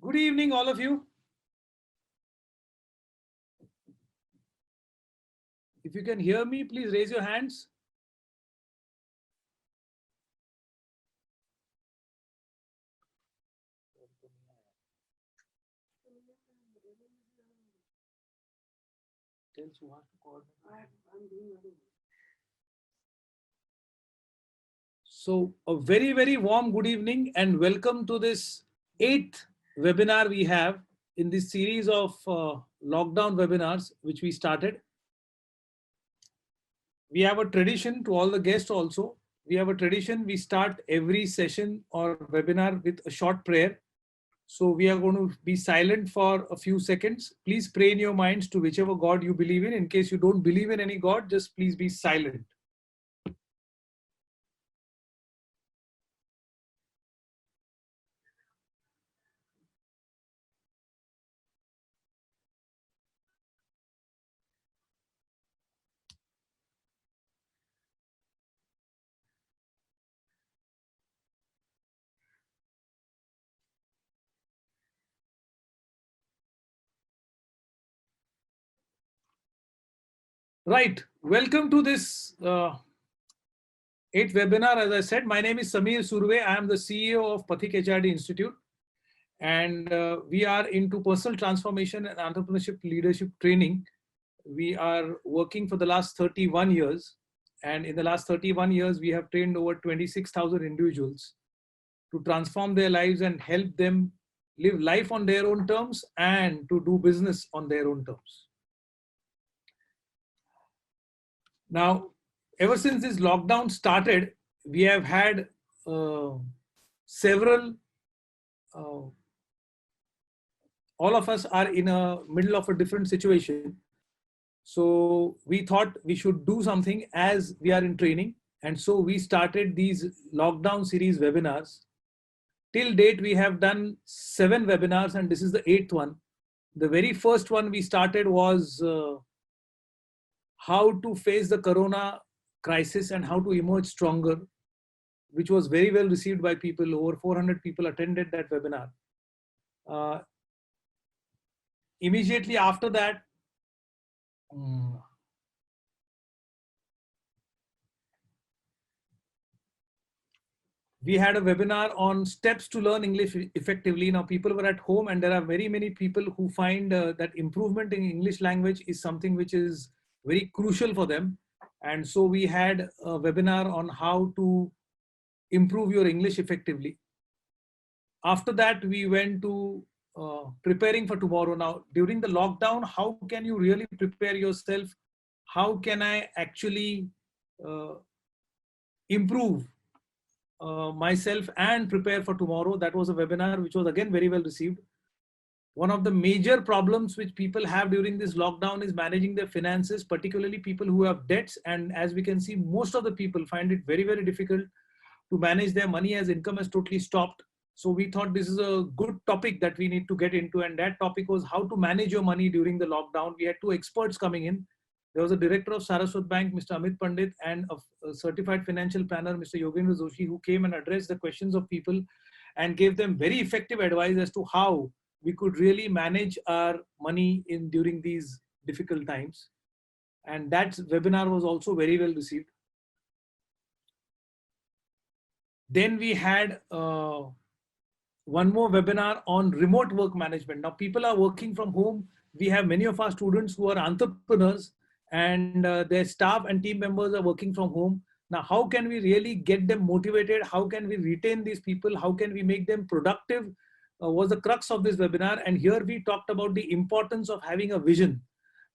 Good evening, all of you. If you can hear me, please raise your hands. So a very, very warm good evening and welcome to this 8th webinar we have in this series of lockdown webinars, which we started. We have a tradition to all the guests also. We have a tradition, we start every session or webinar with a short prayer. So we are going to be silent for a few seconds. Please pray in your minds to whichever God you believe in. In case you don't believe in any God, just please be silent. Right. Welcome to this 8th webinar. As I said, my name is Surve. I am the CEO of Pathik HRD Institute. And we are into personal transformation and entrepreneurship leadership training. We are working for the last 31 years. And in the last 31 years, we have trained over 26,000 individuals to transform their lives and help them live life on their own terms and to do business on their own terms. Now, ever since this lockdown started, we have had several, all of us are in a middle of a different situation. So we thought we should do something as we are in training. And so we started these lockdown series webinars. Till date, we have done 7 webinars and this is the 8th one. The very first one we started was how to face the corona crisis and how to emerge stronger, which was very well received by people. Over 400 people attended that webinar. Immediately after that, we had a webinar on steps to learn English effectively. Now people were at home and there are very many people who find that improvement in English language is something which is very crucial for them. And so we had a webinar on how to improve your English effectively. After that, we went to preparing for tomorrow. Now, during the lockdown, how can you really prepare yourself? How can I actually improve myself and prepare for tomorrow? That was a webinar which was again very well received. One of the major problems which people have during this lockdown is managing their finances, particularly people who have debts. And as we can see, most of the people find it very, very difficult to manage their money as income has totally stopped. So we thought this is a good topic that we need to get into. And that topic was how to manage your money during the lockdown. We had 2 experts coming in. There was a director of Saraswat Bank, Mr. Amit Pandit, and a certified financial planner, Mr. Yogendra Joshi, who came and addressed the questions of people and gave them very effective advice as to how we could really manage our money during these difficult times. And that webinar was also very well received. Then we had one more webinar on remote work management. Now people are working from home. We have many of our students who are entrepreneurs and their staff and team members are working from home. Now, how can we really get them motivated? How can we retain these people? How can we make them productive? Was the crux of this webinar. And here we talked about the importance of having a vision.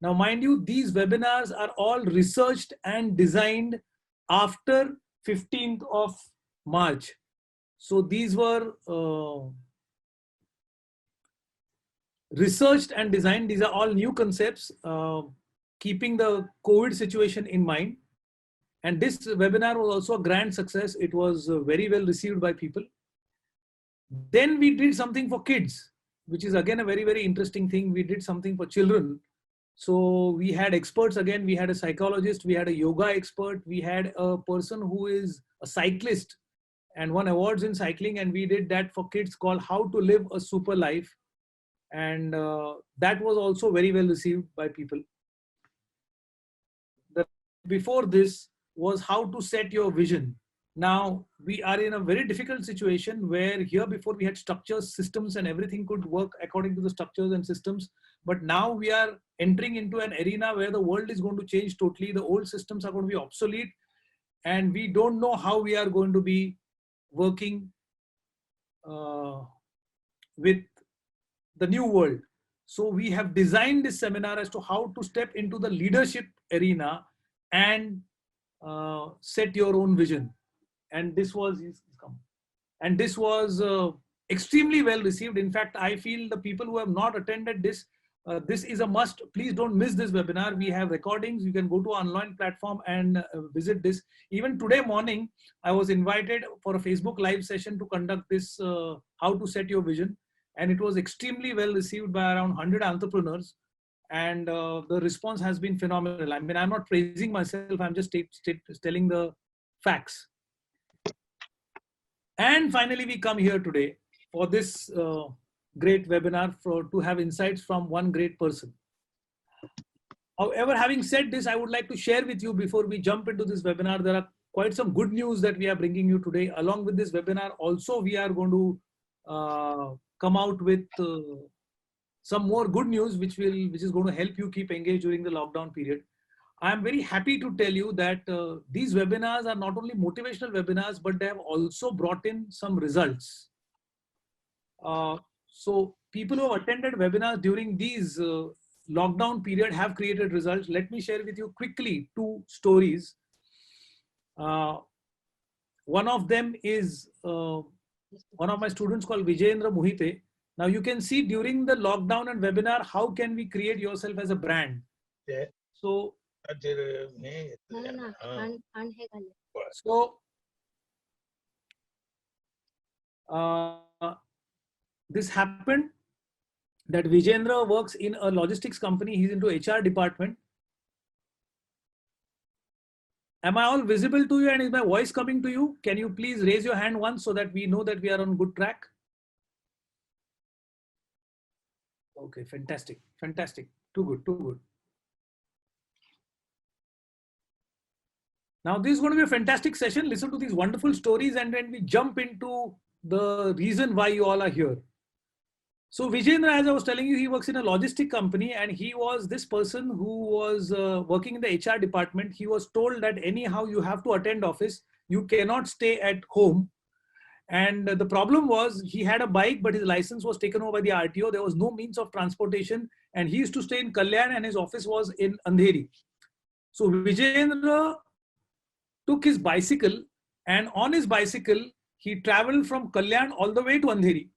Now, mind you, these webinars are all researched and designed after 15th of March. So these were researched and designed. These are all new concepts, keeping the COVID situation in mind. And this webinar was also a grand success. It was very well received by people. Then we did something for kids, which is again a very, very interesting thing. We did something for children. So we had experts again, we had a psychologist, we had a yoga expert, we had a person who is a cyclist and won awards in cycling, and we did that for kids called How to Live a Super Life. And that was also very well received by people. The before this was How to Set Your Vision. Now we are in a very difficult situation where here before we had structures, systems, and everything could work according to the structures and systems. But now we are entering into an arena where the world is going to change totally. The old systems are going to be obsolete, and we don't know how we are going to be working with the new world. So we have designed this seminar as to how to step into the leadership arena and set your own vision. And this was extremely well received. In fact, I feel the people who have not attended this, this is a must. Please don't miss this webinar. We have recordings. You can go to our online platform and visit this. Even today morning, I was invited for a Facebook live session to conduct this How to Set Your Vision. And it was extremely well received by around 100 entrepreneurs. And the response has been phenomenal. I mean, I'm not praising myself. I'm just telling the facts. And finally, we come here today for this great webinar to have insights from one great person. However, having said this, I would like to share with you before we jump into this webinar, there are quite some good news that we are bringing you today. Along with this webinar, also we are going to come out with some more good news, which is going to help you keep engaged during the lockdown period. I am very happy to tell you that these webinars are not only motivational webinars, but they have also brought in some results. So people who have attended webinars during these lockdown period have created results. Let me share with you quickly two stories. One of them is one of my students called Vijayendra Mohite. Now you can see during the lockdown and webinar, how can we create yourself as a brand? Yeah. So this happened that Vijayendra works in a logistics company. He's into HR department. Am I all visible to you, and is my voice coming to you? Can you please raise your hand once so that we know that we are on good track? Okay, fantastic, fantastic. Too good, too good. Now, this is going to be a fantastic session. Listen to these wonderful stories, and then we jump into the reason why you all are here. So Vijayendra, as I was telling you, he works in a logistic company, and he was this person who was working in the HR department. He was told that anyhow you have to attend office. You cannot stay at home. And the problem was he had a bike, but his license was taken over by the RTO. There was no means of transportation, and he used to stay in Kalyan, and his office was in Andheri. So Vijayendra took his bicycle, and on his bicycle, he traveled from Kalyan all the way to Andheri.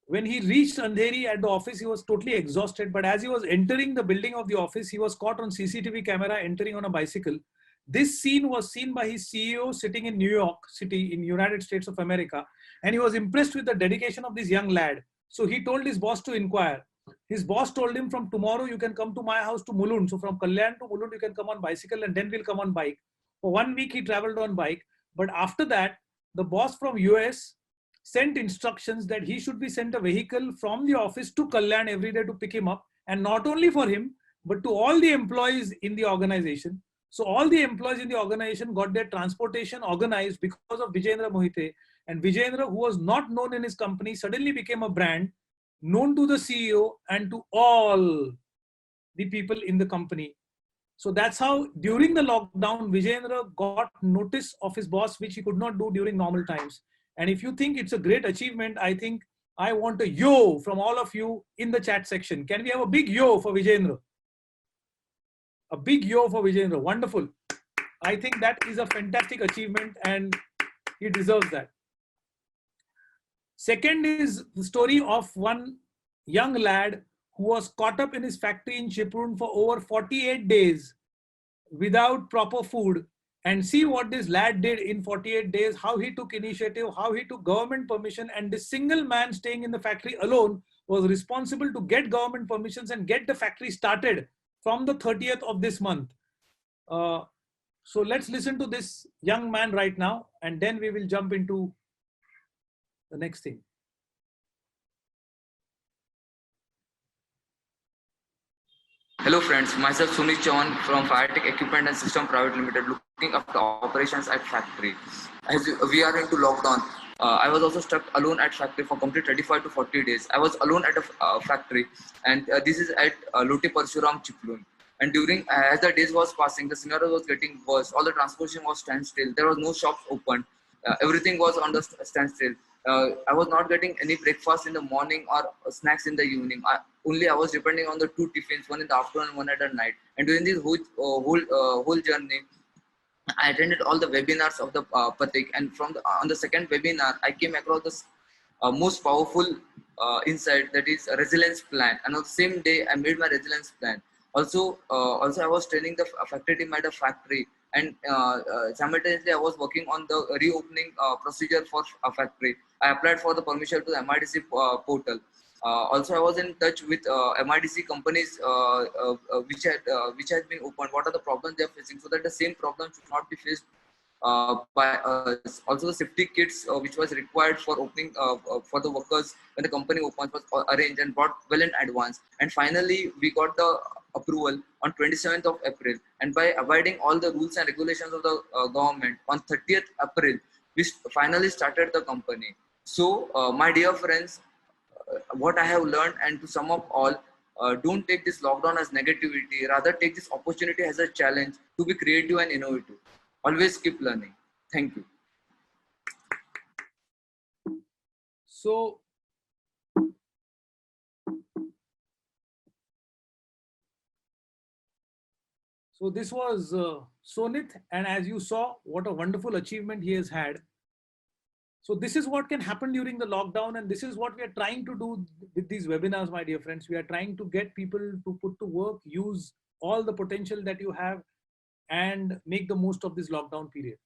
When he reached Andheri at the office, he was totally exhausted. But as he was entering the building of the office, he was caught on CCTV camera entering on a bicycle. This scene was seen by his CEO sitting in New York City in United States of America. And he was impressed with the dedication of this young lad. So he told his boss to inquire. His boss told him, from tomorrow you can come to my house to Mulund. So from Kalyan to Mulund, you can come on bicycle, and then we'll come on bike. For 1 week, he traveled on bike. But after that, the boss from US sent instructions that he should be sent a vehicle from the office to Kalyan every day to pick him up. And not only for him, but to all the employees in the organization. So all the employees in the organization got their transportation organized because of Vijayendra Mohite. And Vijayendra, who was not known in his company, suddenly became a brand known to the CEO and to all the people in the company. So that's how during the lockdown, Vijayendra got notice of his boss, which he could not do during normal times. And if you think it's a great achievement, I think I want a yo from all of you in the chat section. Can we have a big yo for Vijayendra? A big yo for Vijayendra. Wonderful. I think that is a fantastic achievement, and he deserves that. Second is the story of one young lad who was caught up in his factory in Chiprun for over 48 days without proper food. And see what this lad did in 48 days, how he took initiative, how he took government permission. And this single man staying in the factory alone was responsible to get government permissions and get the factory started from the 30th of this month. So let's listen to this young man right now, and then we will jump into the next thing. Hello friends, myself Sunil Chavan from Pathik Equipment and System Private Limited, looking after operations at factory. As we are into lockdown, I was also stuck alone at factory for complete 35 to 40 days. I was alone at a factory, and this is at Lote Parshuram Chiplun. And during, as the days was passing, the scenario was getting worse. All the transportation was standstill. There was no shops open. Everything was on the standstill. I was not getting any breakfast in the morning or snacks in the evening. Only I was depending on the two tiffins, one in the afternoon and one at the night. And during this whole journey, I attended all the webinars of the pathik, and from on the second webinar, I came across this most powerful insight, that is a resilience plan. And on the same day, I made my resilience plan. Also I was training the factory team at a factory, and simultaneously I was working on the reopening procedure for a factory. I applied for the permission to the MIDC portal. Also, I was in touch with MIDC companies which has been opened. What are the problems they are facing, so that the same problem should not be faced by us. Also, the safety kits which was required for opening for the workers when the company opens was arranged and brought well in advance. And finally, we got the approval on 27th of April. And by abiding all the rules and regulations of the government, on 30th April, we finally started the company. So, my dear friends, what I have learned, and to sum up all, don't take this lockdown as negativity. Rather, take this opportunity as a challenge to be creative and innovative. Always keep learning. Thank you. So this was Sonit, and as you saw, what a wonderful achievement he has had. So this is what can happen during the lockdown, and this is what we are trying to do with these webinars, my dear friends. We are trying to get people to put to work, use all the potential that you have, and make the most of this lockdown period.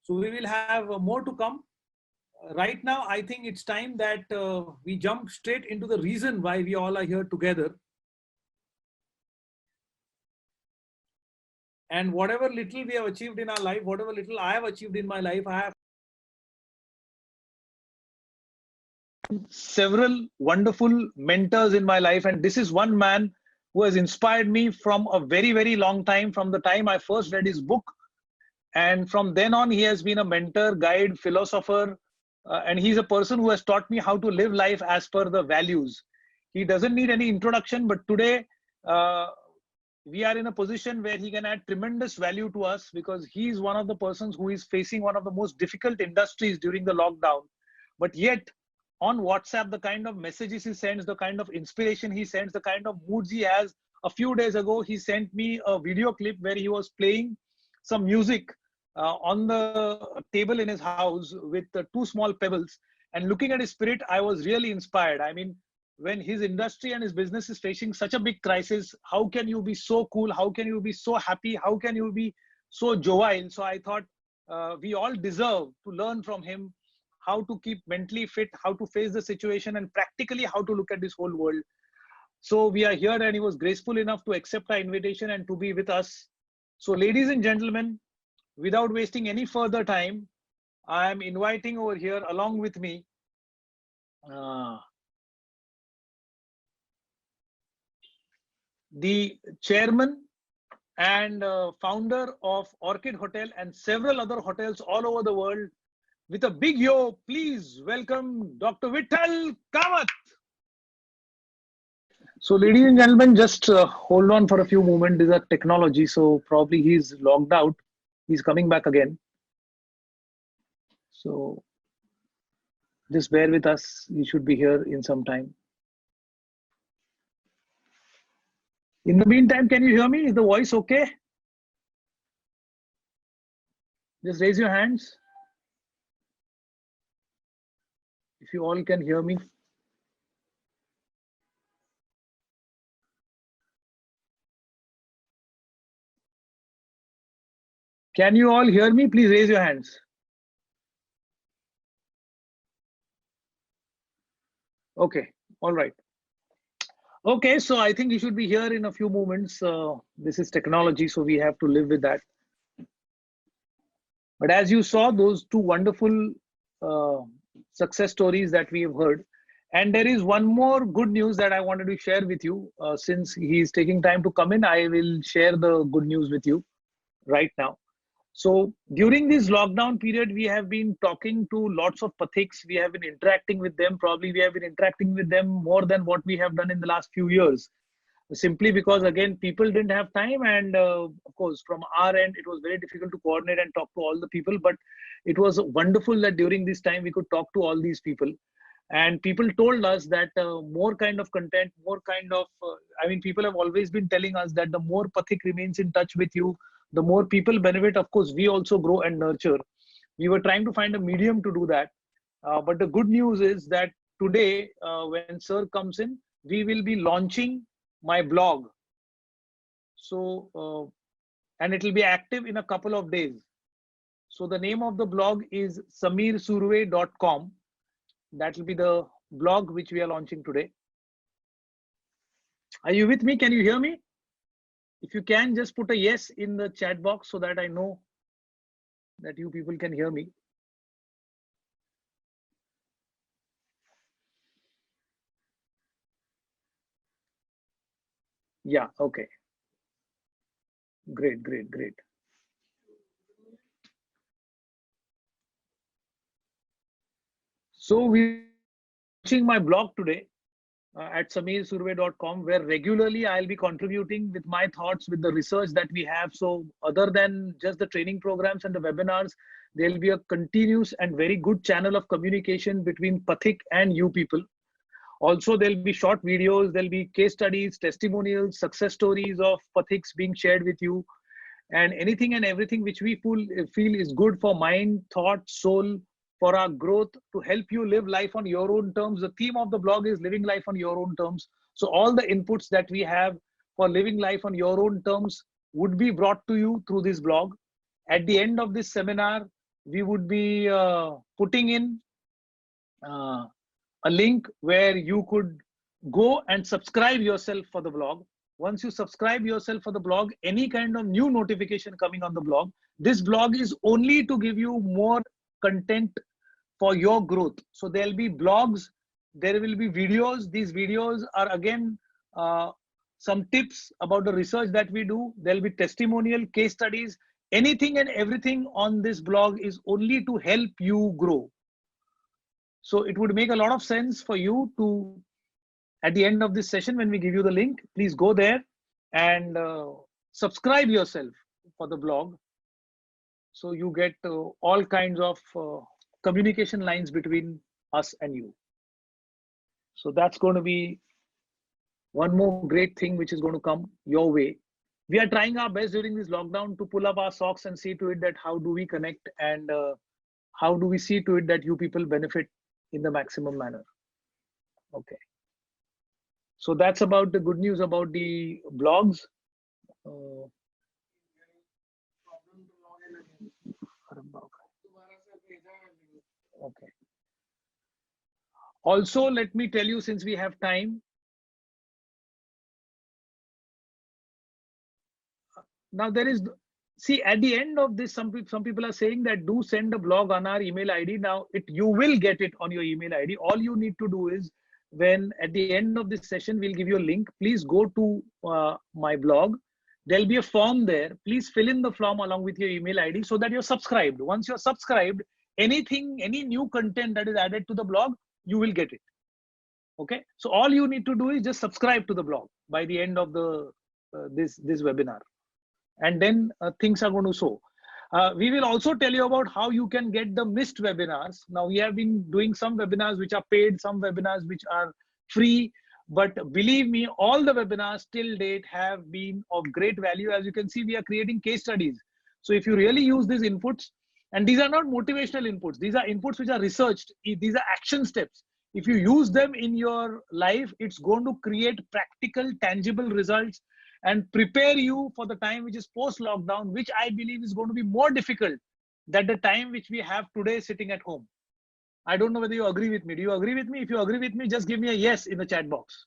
So we will have more to come. Right now, I think it's time that we jump straight into the reason why we all are here together. And whatever little we have achieved in our life, whatever little I have achieved in my life, I have several wonderful mentors in my life, and this is one man who has inspired me from a very, very long time, from the time I first read his book. And from then on, he has been a mentor, guide, philosopher, and he's a person who has taught me how to live life as per the values. He doesn't need any introduction, but today we are in a position where he can add tremendous value to us, because he is one of the persons who is facing one of the most difficult industries during the lockdown. But yet, on WhatsApp, the kind of messages he sends, the kind of inspiration he sends, the kind of moods he has. A few days ago, he sent me a video clip where he was playing some music on the table in his house with two small pebbles. And looking at his spirit, I was really inspired. I mean, when his industry and his business is facing such a big crisis, how can you be so cool? How can you be so happy? How can you be so jovial? So I thought we all deserve to learn from him how to keep mentally fit, how to face the situation, and practically how to look at this whole world. So we are here, and he was graceful enough to accept our invitation and to be with us. So ladies and gentlemen, without wasting any further time, I am inviting over here along with me the chairman and founder of Orchid Hotel and several other hotels all over the world. With a big yo, please welcome Dr. Vithal Kamat. So ladies and gentlemen, just hold on for a few moments. These are technology, so probably he's logged out. He's coming back again. So just bear with us. He should be here in some time. In the meantime, can you hear me? Is the voice okay? Just raise your hands if you all can hear me. Can you all hear me? Please raise your hands. Okay, all right. Okay, so I think you should be here in a few moments. This is technology, so we have to live with that. But as you saw, those two wonderful uh, success stories that we have heard. And there is one more good news that I wanted to share with you. Since he is taking time to come in, I will share the good news with you right now. So during this lockdown period, we have been talking to lots of pathiks. We have been interacting with them. Probably we have been interacting with them more than what we have done in the last few years, simply because again people didn't have time, and of course from our end it was very difficult to coordinate and talk to all the people. But it was wonderful that during this time we could talk to all these people, and people told us that more kind of content, more kind of I mean, people have always been telling us that the more pathik remains in touch with you, the more people benefit. Of course we also grow and nurture. We were trying to find a medium to do that, but the good news is that today when sir comes in, we will be launching my blog. So and it will be active in a couple of days. So the name of the blog is samirsurve.com. That will be the blog which we are launching today. Are you with me? Can you hear me? If you can, just put a yes in the chat box so that I know that you people can hear me. Yeah, okay. Great, great, great. So we launching my blog today at samirsurve.com, where regularly I'll be contributing with my thoughts, with the research that we have. So other than just the training programs and the webinars, there'll be a continuous and very good channel of communication between pathik and you people. Also, there'll be short videos, there'll be case studies, testimonials, success stories of pathiks being shared with you, and anything and everything which we feel is good for mind, thought, soul, for our growth, to help you live life on your own terms. The theme of the blog is living life on your own terms. So all the inputs that we have for living life on your own terms would be brought to you through this blog. At the end of this seminar, we would be putting in uh, a link where you could go and subscribe yourself for the blog. Once you subscribe yourself for the blog, any kind of new notification coming on the blog, this blog is only to give you more content for your growth. So there'll be blogs, there will be videos. These videos are again some tips about the research that we do. There'll be testimonial, case studies. Anything and everything on this blog is only to help you grow. So it would make a lot of sense for you to, at the end of this session, when we give you the link, please go there and subscribe yourself for the blog. So you get all kinds of communication lines between us and you. So that's going to be one more great thing which is going to come your way. We are trying our best during this lockdown to pull up our socks and see to it that how do we connect, and how do we see to it that you people benefit in the maximum manner. Okay. So that's about the good news about the blogs. Uh, okay. Also, let me tell you, since we have time, now there is, see, at the end of this, some people are saying that do send a blog on our email ID. Now you will get it on your email ID. All you need to do is, when at the end of this session we'll give you a link, please go to my blog. There'll be a form there. Please fill in the form along with your email ID so that you're subscribed. Once you're subscribed, anything, any new content that is added to the blog, you will get it. Okay, so all you need to do is just subscribe to the blog by the end of the this webinar, and then things are going to show. We will also tell you about how you can get the missed webinars. Now, we have been doing some webinars which are paid, some webinars which are free, but believe me, all the webinars till date have been of great value. As you can see, we are creating case studies. So if you really use these inputs, and these are not motivational inputs, these are inputs which are researched, these are action steps. If you use them in your life, it's going to create practical, tangible results and prepare you for the time which is post lockdown, which I believe is going to be more difficult than the time which we have today sitting at home. I don't know whether you agree with me. Do you agree with me? If you agree with me, just give me a yes in the chat box.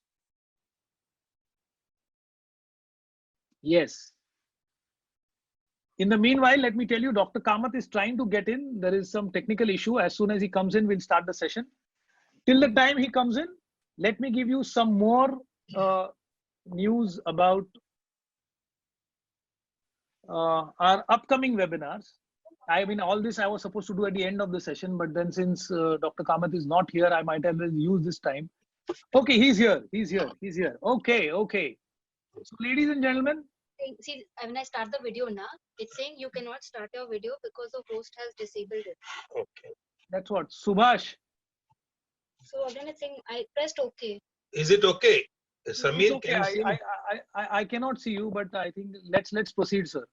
Yes. In the meanwhile, let me tell you, Dr. Kamat is trying to get in. There is some technical issue. As soon as he comes in, we'll start the session. Till the time he comes in, let me give you some more news about our upcoming webinars. I mean, all this I was supposed to do at the end of the session, but then since Dr. Kamat is not here, I might have used this time. Okay, he's here. He's here. He's here. Okay, okay. So, ladies and gentlemen. See, when I start the video now, it's saying you cannot start your video because the host has disabled it. Okay. That's what? Subhash. So again, it's saying I pressed OK. Is it okay? Samir, okay. can you see me? I cannot see you, but I think let's proceed, sir.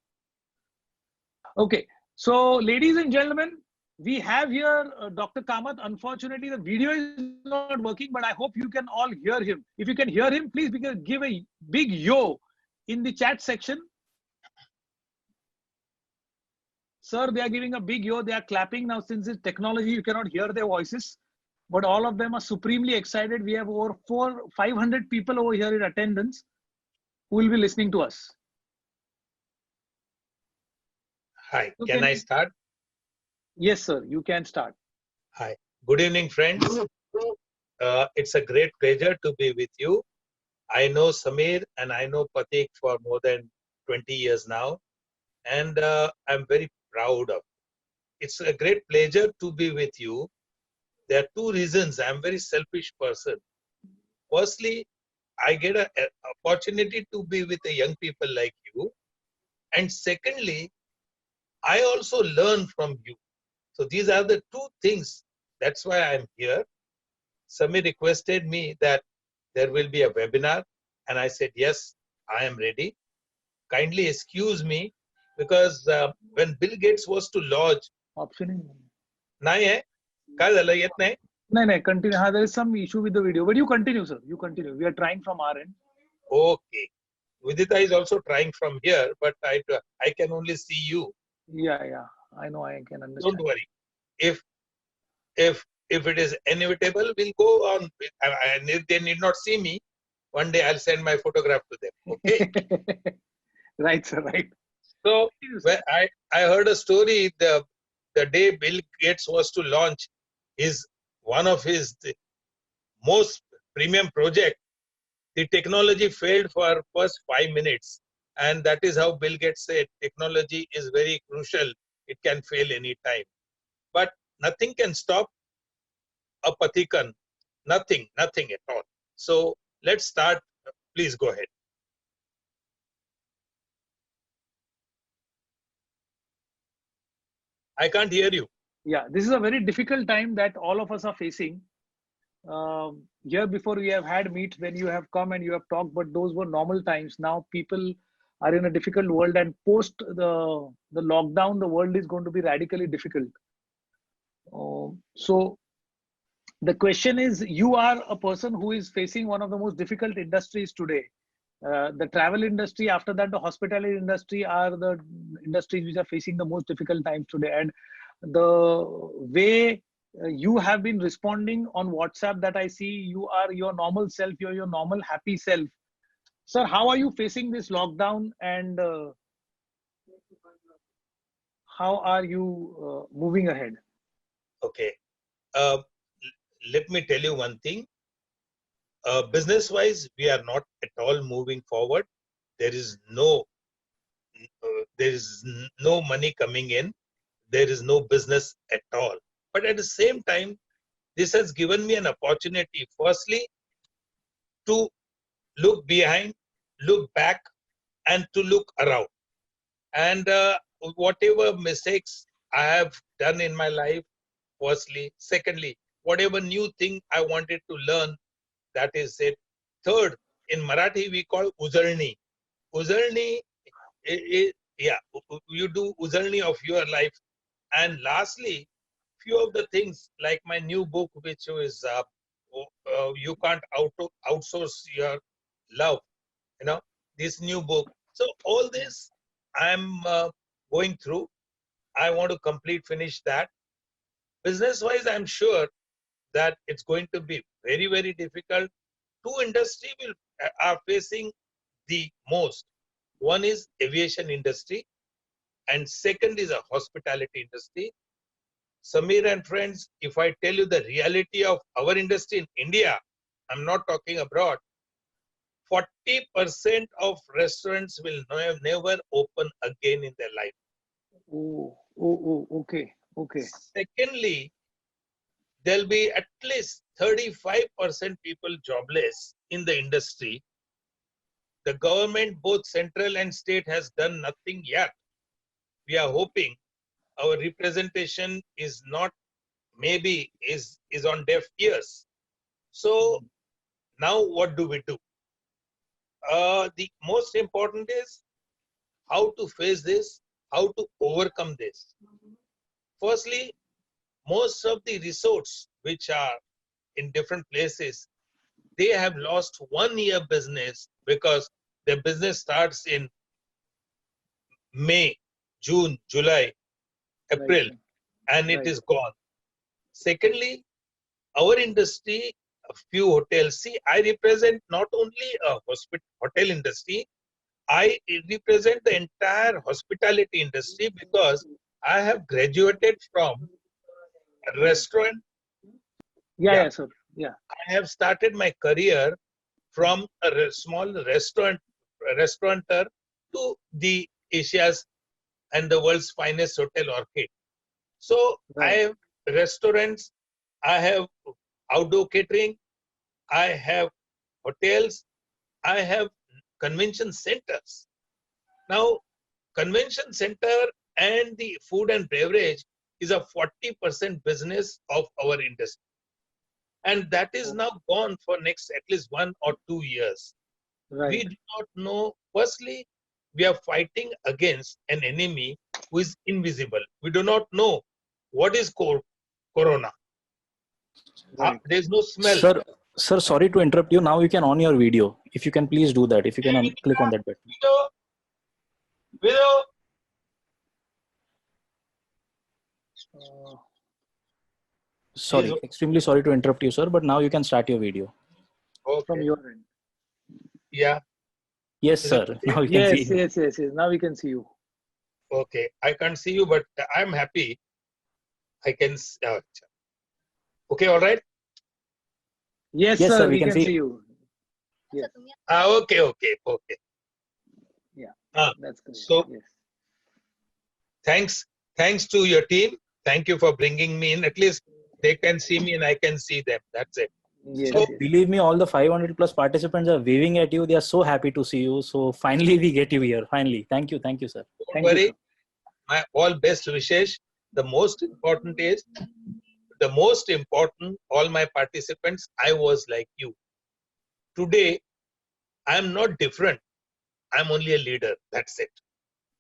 Okay. So, ladies and gentlemen, we have here Dr. Kamat. Unfortunately, the video is not working, but I hope you can all hear him. If you can hear him, please give a big yo in the chat section. Sir, they are giving a big yo. They are clapping now. Since it's technology, you cannot hear their voices, but all of them are supremely excited. We have over 500 people over here in attendance who will be listening to us. Hi, can I start? Yes, sir, you can start. Hi, good evening, friends. It's a great pleasure to be with you. I know Samir and I know Pathik for more than 20 years now, and I'm very proud of it. It's a great pleasure to be with you. There are two reasons. I'm a very selfish person. Firstly, I get an opportunity to be with the young people like you. And secondly, I also learn from you. So these are the two things. That's why I'm here. Samir requested me that there will be a webinar. And I said, yes, I am ready. Kindly excuse me because when Bill Gates was to launch, option nahi hai? No, continue. There is some issue with the video, but you continue, sir. You continue. We are trying from our end. Okay. Vidita is also trying from here, but I can only see you. Yeah. I know. I can understand. Don't worry. If it is inevitable, we'll go on. And if they need not see me, one day I'll send my photograph to them. Okay. Right, sir. Right. So I heard a story the day Bill Gates was to launch one of his most premium project. The technology failed for first 5 minutes, and that is how Bill Gates said technology is very crucial. It can fail any time, but nothing can stop a pathikan. Nothing at all. So let's start. Please go ahead. I can't hear you. Yeah, this is a very difficult time that all of us are facing. Year before we have had meet when you have come and you have talked, but those were normal times. Now people are in a difficult world, and post the lockdown, the world is going to be radically difficult. So the question is, you are a person who is facing one of the most difficult industries today. The travel industry, after that the hospitality industry, are the industries which are facing the most difficult times today. And the way you have been responding on WhatsApp, that I see, you are your normal self, you're your normal happy self. Sir, how are you facing this lockdown, and how are you moving ahead? Okay. Let me tell you one thing. Business wise, we are not at all moving forward. There is no money coming in. There is no business at all. But at the same time, this has given me an opportunity, firstly, to look behind, look back, and to look around. And whatever mistakes I have done in my life, firstly. Secondly, whatever new thing I wanted to learn, that is it. Third, in Marathi, we call uzalni. Uzalni, you do uzalni of your life. And lastly, few of the things like my new book, which is You Can't Outsource Your Love, this new book. So all this I'm going through. I want to finish that. Business wise, I'm sure that it's going to be very, very difficult. Two industries are facing the most. One is aviation industry, and second is a hospitality industry. Samir and friends, if I tell you the reality of our industry in India, I'm not talking abroad, 40% of restaurants will never open again in their life. Okay. Secondly, there'll be at least 35% people jobless in the industry. The government, both central and state, has done nothing yet. We are hoping our representation is not, maybe is on deaf ears. So now what do we do? The most important is how to face this, how to overcome this. Firstly, most of the resorts which are in different places, they have lost 1 year business because their business starts in May, June, July, April, and it is gone. Secondly, our industry, a few hotels, see, I represent not only a hotel industry, I represent the entire hospitality industry because I have graduated from a restaurant. Yeah, sir. Yeah. I have started my career from a small restaurateur to the Asia's and the world's finest hotel Orchid. So I have restaurants, I have outdoor catering, I have hotels, I have convention centers. Now, convention center and the food and beverage is a 40% business of our industry. And that is now gone for next at least 1 or 2 years. We do not know. Firstly, we are fighting against an enemy who is invisible. We do not know what is corona. There is no smell. Sir, sorry to interrupt you. Now you can on your video. If you can please do that. If you can click on that button. Video. Sorry, extremely sorry to interrupt you, sir. But now you can start your video. Okay. From your end. Yeah. Yes, sir. Now we can see you. Yes. Now we can see you. Okay. I can't see you, but I'm happy. I can. Okay. All right. Yes, sir. We can see you. Yes. Okay. Yeah. That's good. So, yes. Thanks to your team. Thank you for bringing me in. At least they can see me and I can see them. That's it. Yes, so, believe me, all the 500 plus participants are waving at you. They are so happy to see you. So finally, we get you here. Finally, thank you, sir. Don't worry. My all best wishes. The most important is, all my participants, I was like you. Today, I am not different. I'm only a leader. That's it.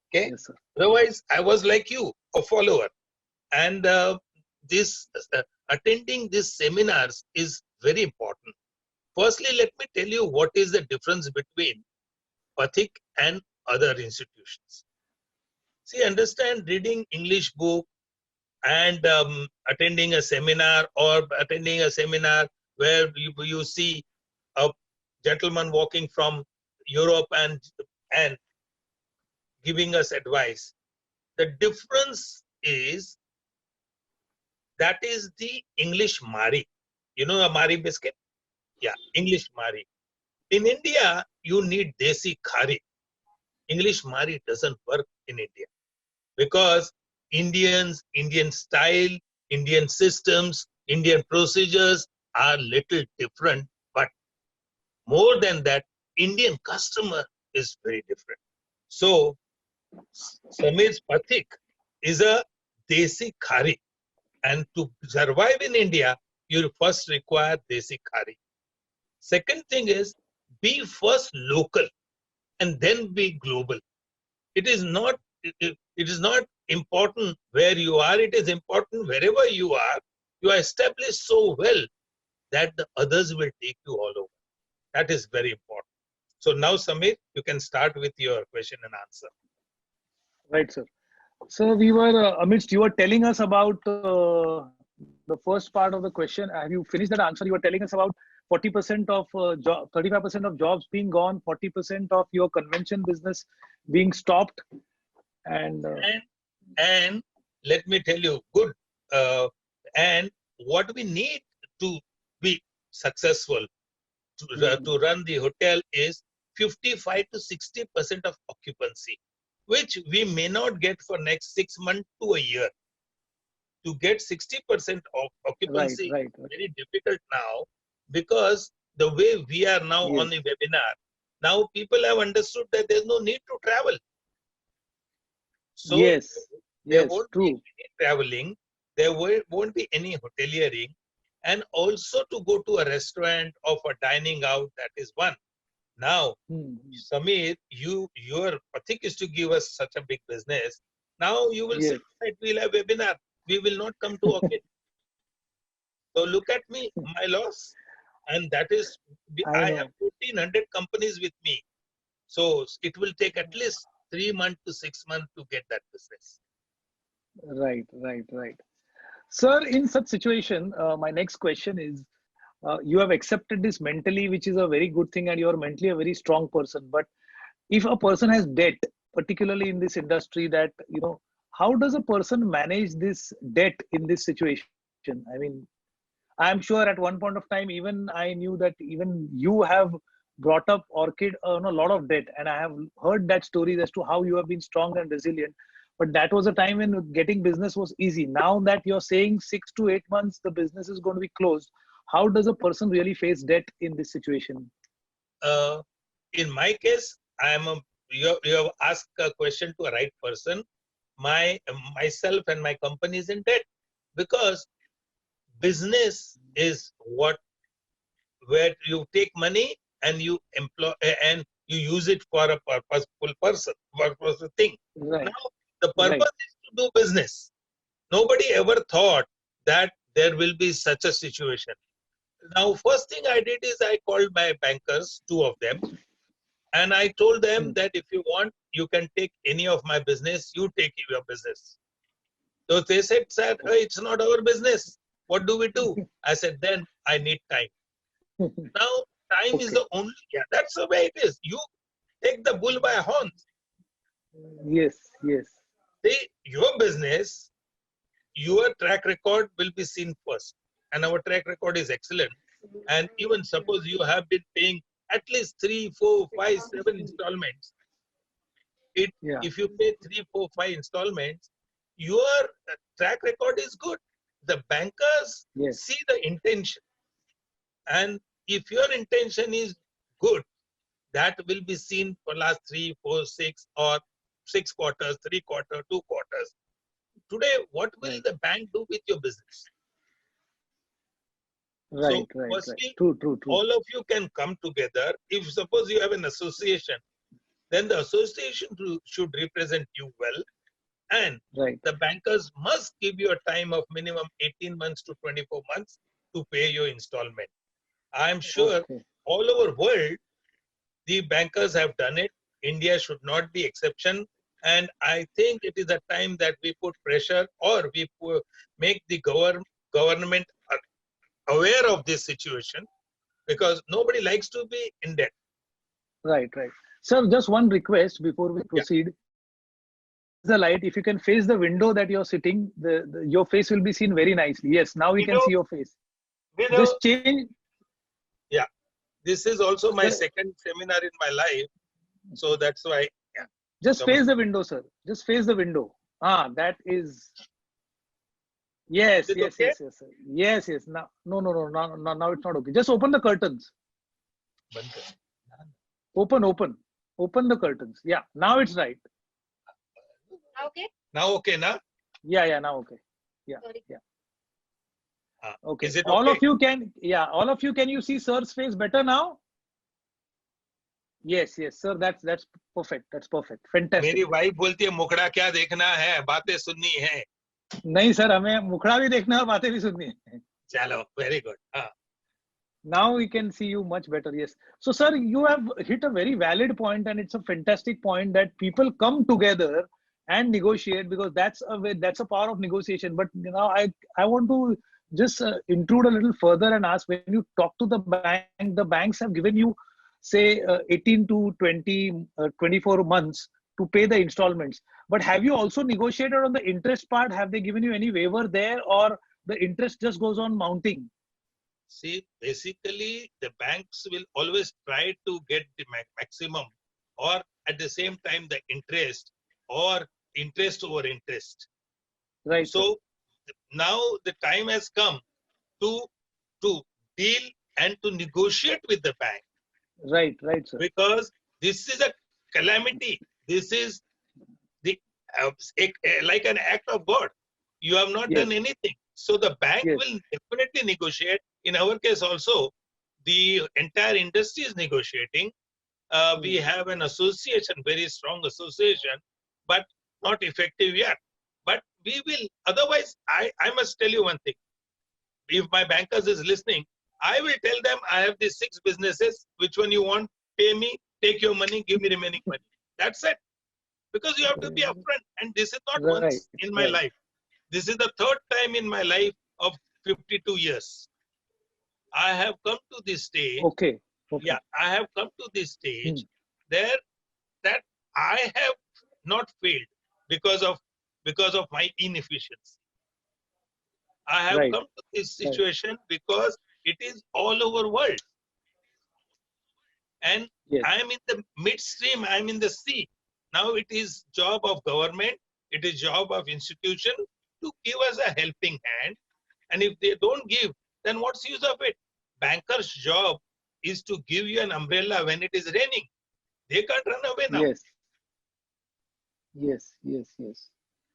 Okay. Yes, sir. Otherwise, I was like you, a follower. And attending these seminars is very important. Firstly, let me tell you what is the difference between pathik and other institutions. See, understand, reading English book and attending a seminar where you see a gentleman walking from Europe and giving us advice. The difference is that is the English Mari. You know a Mari biscuit? Yeah, English Mari. In India, you need Desi Khari. English Mari doesn't work in India because Indian style, Indian systems, Indian procedures are little different, but more than that, Indian customer is very different. So, Samir's pathik is a Desi Khari. And to survive in India, you first require Desi Khari. Second thing is, be first local and then be global. It is not important where you are. It is important wherever you are established so well that the others will take you all over. That is very important. So now, Samir, you can start with your question and answer. Right, sir. So we were amidst, you were telling us about the first part of the question. Have you finished that answer? You were telling us about 40% of 35% of jobs being gone, 40% of your convention business being stopped. And and let me tell you, good. And what we need to be successful to run the hotel is 55 to 60% of occupancy, which we may not get for next 6 months to a year. To get 60% of occupancy is very difficult now, because the way we are now on the webinar, now people have understood that there's no need to travel. So there won't be any traveling, there won't be any hoteliering, and also to go to a restaurant or for dining out, that is one. Now, Samir, your pathik is to give us such a big business. Now you will say that we'll have webinar. We will not come to occasion. So look at me, my loss. And that is, I have 1,400 companies with me. So it will take at least 3 months to 6 months to get that business. Right. Sir, in such situation, my next question is, you have accepted this mentally, which is a very good thing, and you are mentally a very strong person. But if a person has debt, particularly in this industry, that, how does a person manage this debt in this situation? I mean, I'm sure at one point of time, even I knew that even you have brought up Orchid on a lot of debt, and I have heard that stories as to how you have been strong and resilient. But that was a time when getting business was easy. Now that you're saying 6 to 8 months, the business is going to be closed. How does a person really face debt in this situation? In my case, you have asked a question to a right person. Myself and my company is in debt, because business is where you take money and you employ and you use it for a purposeful thing. Now, the purpose is to do business. Nobody ever thought that there will be such a situation. Now, first thing I did is I called my bankers, 2 of them, and I told them that if you want, you can take any of my business, you take your business. So they said, sir, it's not our business. What do we do? I said, then I need time. Now, time is the only, that's the way it is. You take the bull by horns. Yes. See, your business, your track record will be seen first. And our track record is excellent. And even suppose you have been paying at least 3, 4, 5, 7 installments. If you pay 3, 4, 5 installments, your track record is good. The bankers see the intention. And if your intention is good, that will be seen for last 3, 4, 6 or 6 quarters, 3 quarters, 2 quarters. Today, what will the bank do with your business? Right. True. All of you can come together. If suppose you have an association, then the association should represent you well. And the bankers must give you a time of minimum 18 months to 24 months to pay your installment. I'm sure all over world, the bankers have done it. India should not be exception. And I think it is a time that we put pressure, or we make the government aware of this situation, because nobody likes to be in debt. Right. Sir, just one request before we proceed. The light, if you can face the window that you're sitting, your face will be seen very nicely. Yes, now we can see your face. Just change. Yeah, this is also my second seminar in my life, so that's why. Just face the window, sir. Just face the window. That is. Yes, sir. Yes. Now, no. Now it's not okay. Just open the curtains. Open the curtains. Yeah, now it's right. Okay. Now okay, na? Yeah. Now okay. Yeah. Sorry. Yeah. Okay. Is it all okay? All of you, can you see sir's face better now? Yes, sir. That's perfect. That's perfect. Fantastic. मेरी wife बोलती है मुखड़ा क्या देखना है, बातें सुननी है. नहीं सर, हमें मुखड़ा भी देखना है, बातें भी सुननी है. चलो, very good. Now we can see you much better. Yes. So, sir, you have hit a very valid point, and it's a fantastic point that people come together and negotiate, because that's a power of negotiation. But I want to just intrude a little further and ask, when you talk to the banks have given you, say, 18 to 24 months to pay the installments. But have you also negotiated on the interest part? Have they given you any waiver there, or the interest just goes on mounting? See, basically, the banks will always try to get the maximum, or at the same time, the interest, or interest over interest. Right. So now the time has come to deal and to negotiate with the bank. Right, sir. Because this is a calamity. This is the like an act of God. You have not done anything. So the bank will definitely negotiate. In our case also, the entire industry is negotiating. We have an association, very strong association, but not effective yet. But we will, otherwise, I must tell you one thing. If my bankers is listening, I will tell them I have these 6 businesses. Which one you want? Pay me, take your money, give me remaining money. That's it. Because you have to be upfront. And this is not once in my life. This is the 3rd time in my life of 52 years. I have come to this stage. Okay. Yeah, I have come to this stage there that I have not failed because of my inefficiency. I have come to this situation because it is all over world. And I am in the midstream, I am in the sea. Now it is job of government, it is job of institution to give us a helping hand. And if they don't give, then what's use of it? Banker's job is to give you an umbrella when it is raining. They can't run away now. Yes.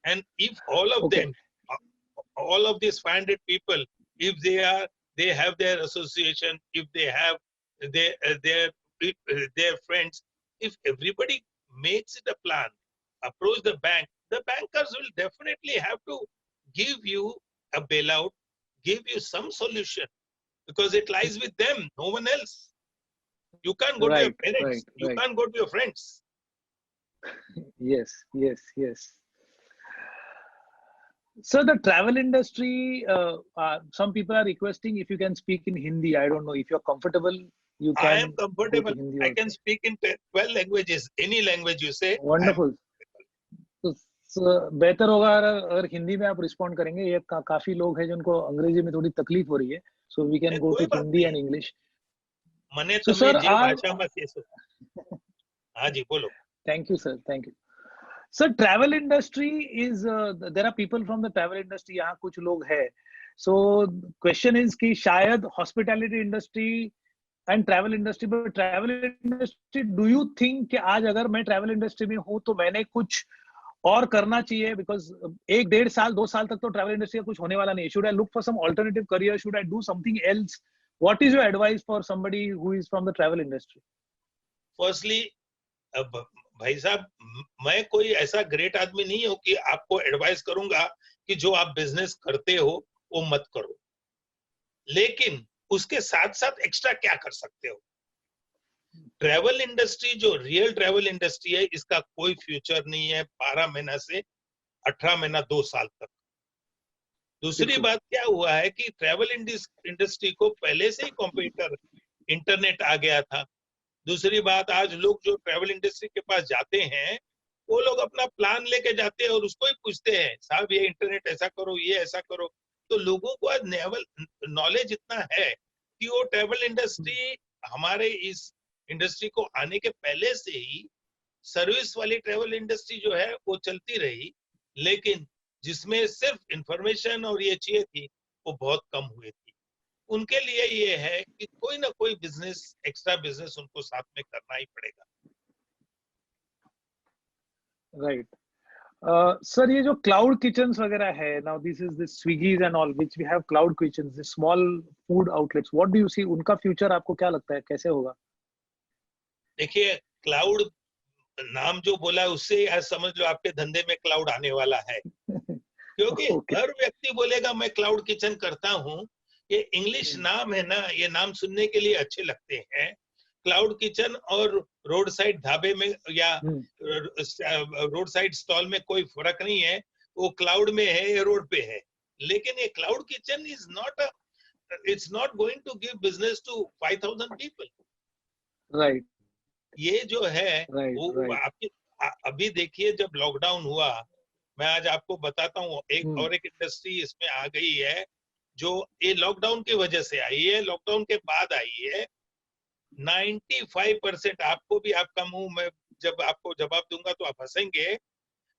And if all of them, all of these 500 people, if they have their association, if they have their friends, if everybody makes it a plan, approach the bank, the bankers will definitely have to give you a bailout, give you some solution, because it lies with them, no one else. You can't go to your parents, you can't go to your friends. Yes. So the travel industry, some people are requesting if you can speak in Hindi. I don't know if you're comfortable. You can. I am comfortable. I can speak in 12 languages, any language you say. Wonderful. So बेहतर होगा अगर हिंदी में आप respond करेंगे. ये काफी लोग हैं जिनको अंग्रेजी में थोड़ी तकलीफ हो रही है. So we can go to Hindi and English. मने तो मैं जे भाषा में कैसे? हाँ जी बोलो. Thank you, sir. Thank you. So travel industry is there are people from the travel industry. यहाँ कुछ लोग हैं. So question is कि शायद hospitality industry and travel industry, but travel industry, do you think कि आज अगर मैं travel industry में हूँ तो मैंने कुछ और करना चाहिए? Because 1-1.5 साल 2 साल तक तो travel industry का कुछ होने वाला नहीं. Should I look for some alternative career? Should I do something else? What is your advice for somebody who is from the travel industry? Firstly, भाई साहब, मैं कोई ऐसा ग्रेट आदमी नहीं हूं कि आपको एडवाइस करूंगा कि जो आप बिजनेस करते हो वो मत करो, लेकिन उसके साथ साथ एक्स्ट्रा क्या कर सकते हो. ट्रैवल इंडस्ट्री जो रियल ट्रैवल इंडस्ट्री है, इसका कोई फ्यूचर नहीं है 12 महीना से 18 महीना 2 साल तक. दूसरी बात क्या हुआ है कि ट्रैवल इंडस्ट्री को पहले से ही कॉम्पिटिटर इंटरनेट आ गया था. दूसरी बात, आज लोग जो ट्रैवल इंडस्ट्री के पास जाते हैं वो लोग अपना प्लान लेके जाते हैं और उसको ही पूछते हैं, साहब ये इंटरनेट ऐसा करो, ये ऐसा करो. तो लोगों को आज नॉलेज इतना है कि वो ट्रैवल इंडस्ट्री, हमारे इस इंडस्ट्री को आने के पहले से ही सर्विस वाली ट्रैवल इंडस्ट्री जो है वो चलती रही, लेकिन जिसमें सिर्फ इंफॉर्मेशन और ये चीजें थी वो बहुत कम हुई थी. उनके लिए ये है कि कोई ना कोई बिजनेस, एक्स्ट्रा बिजनेस उनको साथ में करना ही पड़ेगा. राइट. सर, ये जो क्लाउड किचन्स वगैरह है, now this is this Swiggys and all which we have cloud kitchens, this small food outlets, what do you see, उनका फ्यूचर आपको क्या लगता है, कैसे होगा? देखिए, क्लाउड नाम जो बोला है उससे यार समझ लो आपके धंधे में क्लाउड आने वाला है. क्योंकि हर व्यक्ति बोलेगा मैं क्लाउड किचन करता हूँ. ये इंग्लिश नाम है ना, ये नाम सुनने के लिए अच्छे लगते हैं. क्लाउड किचन और रोड साइड ढाबे में या रोड साइड स्टॉल में कोई फर्क नहीं है. वो क्लाउड में है या रोड पे है. लेकिन ये cloud kitchen is not it's not going to give business to 5000 people. Right. ये जो है वो अभी देखिए जब लॉकडाउन हुआ, मैं आज आपको बताता हूँ एक हम्म। और एक इंडस्ट्री इसमें आ गई है जो ये लॉकडाउन की वजह से आई है, लॉकडाउन के बाद आई है। 95% आपको भी, आपका मुंह मैं जब आपको जवाब दूंगा तो आप हंसेंगे,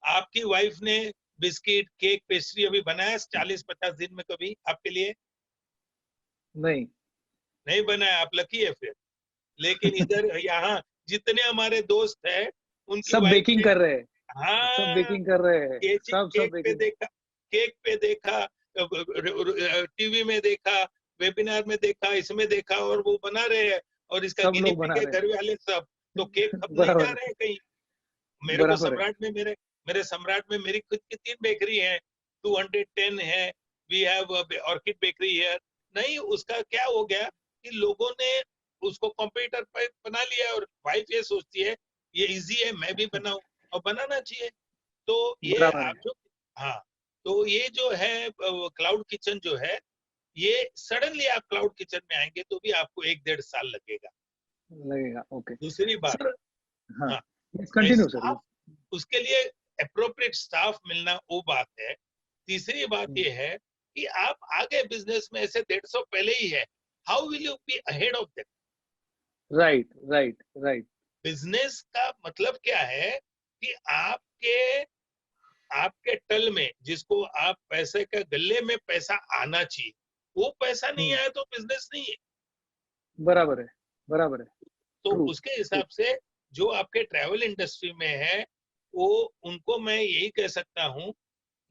आपकी वाइफ ने बिस्किट, केक, पेस्ट्री अभी बनाया 40-50 दिन में कभी आपके लिए? नहीं। नहीं बनाया, आप लकी है फिर। लेकिन इधर यहाँ जितने हमारे दोस्त हैं उनकी सब वाइफ बेकिंग ने, कर रहे हैं, सब हाँ, बेकिंग कर रहे हैं, सब केक पे बेकिंग। देखा, केक पे देखा, टीवी में देखा, वेबिनार में देखा, इसमें देखा, और वो बना रहे हैं, और इसका सब गिनी लोग पिग बना है रहे हैं। घर वाले सब। तो केक खप नहीं जा बराबर रहे है, हैं कहीं। मेरे को बराबर है। सम्राट में, मेरे सम्राट में मेरी खुद की 3 बेकरी है, 210 है, we have Orchid Bakery here. नहीं, उसका क्या हो गया कि लोगों ने उसको कंप्यूटर पर बना लिया, और वाइफ ये सोचती है ये इजी है, मैं भी बनाऊं, और बनाना चाहिए। तो ये बराबर है, आप जो, हाँ, तो ये जो है क्लाउड किचन जो है, ये सडनली आप क्लाउड किचन में आएंगे तो भी आपको 1-1.5 साल लगेगा। लगेगा। ओके दूसरी बात, सर। हाँ, हाँ, कंटिन्यू सर। स्टाफ, उसके लिए अप्रोप्रिएट स्टाफ मिलना वो बात है। तीसरी बात ये है कि आप आगे बिजनेस में ऐसे 150 पहले ही है, how will you be ahead of that? Right, right, right. Business का मतलब क्या है कि आपके आपके टल में, जिसको आप पैसे का गले में पैसा आना चाहिए, वो पैसा नहीं आया तो बिजनेस नहीं है। बराबर है, बराबर है। तो ट्रू, उसके ट्रू। हिसाब से जो आपके ट्रैवल इंडस्ट्री में है, वो उनको मैं यही कह सकता हूँ,